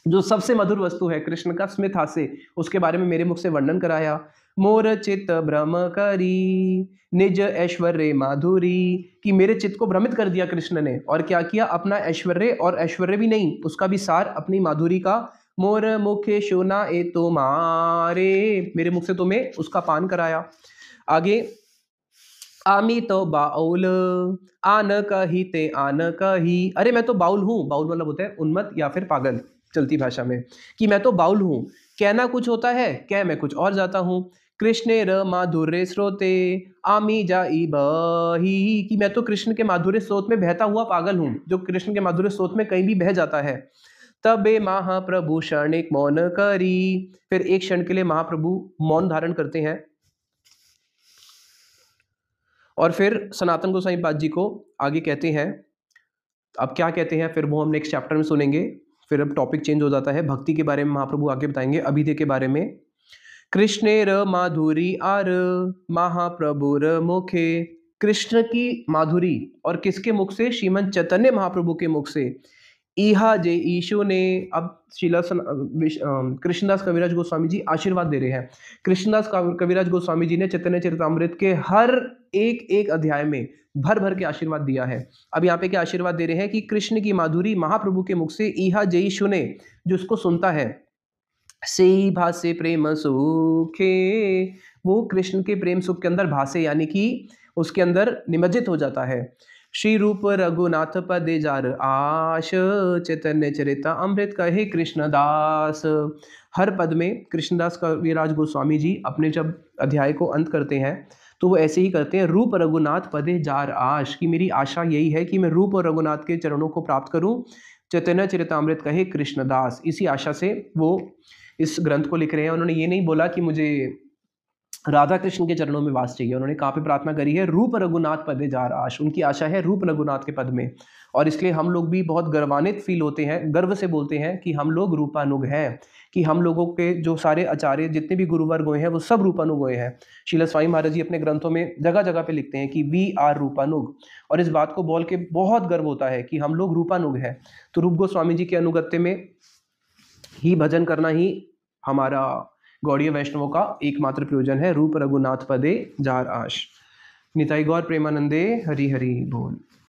जो सबसे मधुर वस्तु है कृष्ण का स्मित हास्य, उसके बारे में मेरे मुख से वर्णन कराया। मोर चित्त भ्रम करी निज ऐश्वर्य माधुरी, कि मेरे चित्त को भ्रमित कर दिया कृष्ण ने, और क्या किया, अपना ऐश्वर्य, और ऐश्वर्य भी नहीं, उसका भी सार, अपनी माधुरी का। मोर मुखे शोना ए तुम्हारे, मेरे मुख से तुम्हें उसका पान कराया। आगे, आमी तो बाउल आन कही ते आन कही, अरे मैं तो बाउल हूँ, बाउल मतलब होता है उन्मत्त या फिर पागल चलती भाषा में, कि मैं तो बाउल हूँ, कहना कुछ होता है, कह मैं कुछ और जाता हूँ। कृष्णे र माधुर्य स्रोते आमी जाई बही, कि मैं तो कृष्ण के माधुर्य स्रोत में बहता हुआ पागल हूँ, जो कृष्ण के माधुर्य स्रोत में कहीं भी बह जाता है। तबे महाप्रभु क्षणिक मौन करी, फिर एक क्षण के लिए महाप्रभु मौन धारण करते हैं, और फिर सनातन गोसाई पाद जी को आगे कहते हैं। अब क्या कहते हैं फिर वो हम नेक्स्ट चैप्टर में सुनेंगे। फिर अब टॉपिक चेंज हो जाता है, भक्ति के बारे में महाप्रभु आगे बताएंगे, अभिधेय के बारे में। कृष्णेर माधुरी आर महाप्रभुर मुखे, कृष्ण की माधुरी और किसके मुख से, श्रीमंत चैतन्य महाप्रभु के मुख से। इहा जे ईशु ने, अब कृष्णदास कविराज गोस्वामी जी आशीर्वाद दे रहे हैं। कृष्णदास कविराज गोस्वामी जी ने चैतन्य चरितमृत के हर एक एक अध्याय में भर भर के आशीर्वाद दिया है। अब यहाँ पे क्या आशीर्वाद दे रहे हैं कि कृष्ण की माधुरी महाप्रभु के मुख से, इहा जई सुने, जो उसको सुनता है, से भासे प्रेम सुखे, वो कृष्ण के प्रेम सुख के अंदर भासे, यानी कि उसके अंदर निमज्जित हो जाता है। श्री रूप रघुनाथ पदे जार आश, चैतन्य चरिता अमृत कहे कृष्णदास। हर पद में कृष्णदास कविराज गोस्वामी जी अपने जब अध्याय को अंत करते हैं तो वो ऐसे ही करते हैं, रूप रघुनाथ पदे जार आश, कि मेरी आशा यही है कि मैं रूप और रघुनाथ के चरणों को प्राप्त करूं, चैतन्य चरितामृत कहे कृष्णदास। इसी आशा से वो इस ग्रंथ को लिख रहे हैं। उन्होंने ये नहीं बोला कि मुझे राधा कृष्ण के चरणों में वास चाहिए, उन्होंने कहाँ पे प्रार्थना करी है, रूप रघुनाथ पदे जार आश, उनकी आशा है रूप रघुनाथ के पद में। और इसलिए हम लोग भी बहुत गर्वान्वित फील होते हैं, गर्व से बोलते हैं कि हम लोग रूपानुग हैं, कि हम लोगों के जो सारे आचार्य जितने भी गुरुवर हुए हैं वो सब रूपानुग हुए हैं। श्रील स्वामी महाराज जी अपने ग्रंथों में जगह जगह पे लिखते हैं कि वी आर रूपानुग, और इस बात को बोल के बहुत गर्व होता है कि हम लोग रूपानुग हैं। तो रूप गोस्वामी जी के अनुगत्य में ही भजन करना ही हमारा गौड़ीय वैष्णवों का एकमात्र प्रयोजन है। रूप रघुनाथ पदे जार आश। निताई गौर प्रेमानंदे, हरि हरि बोल।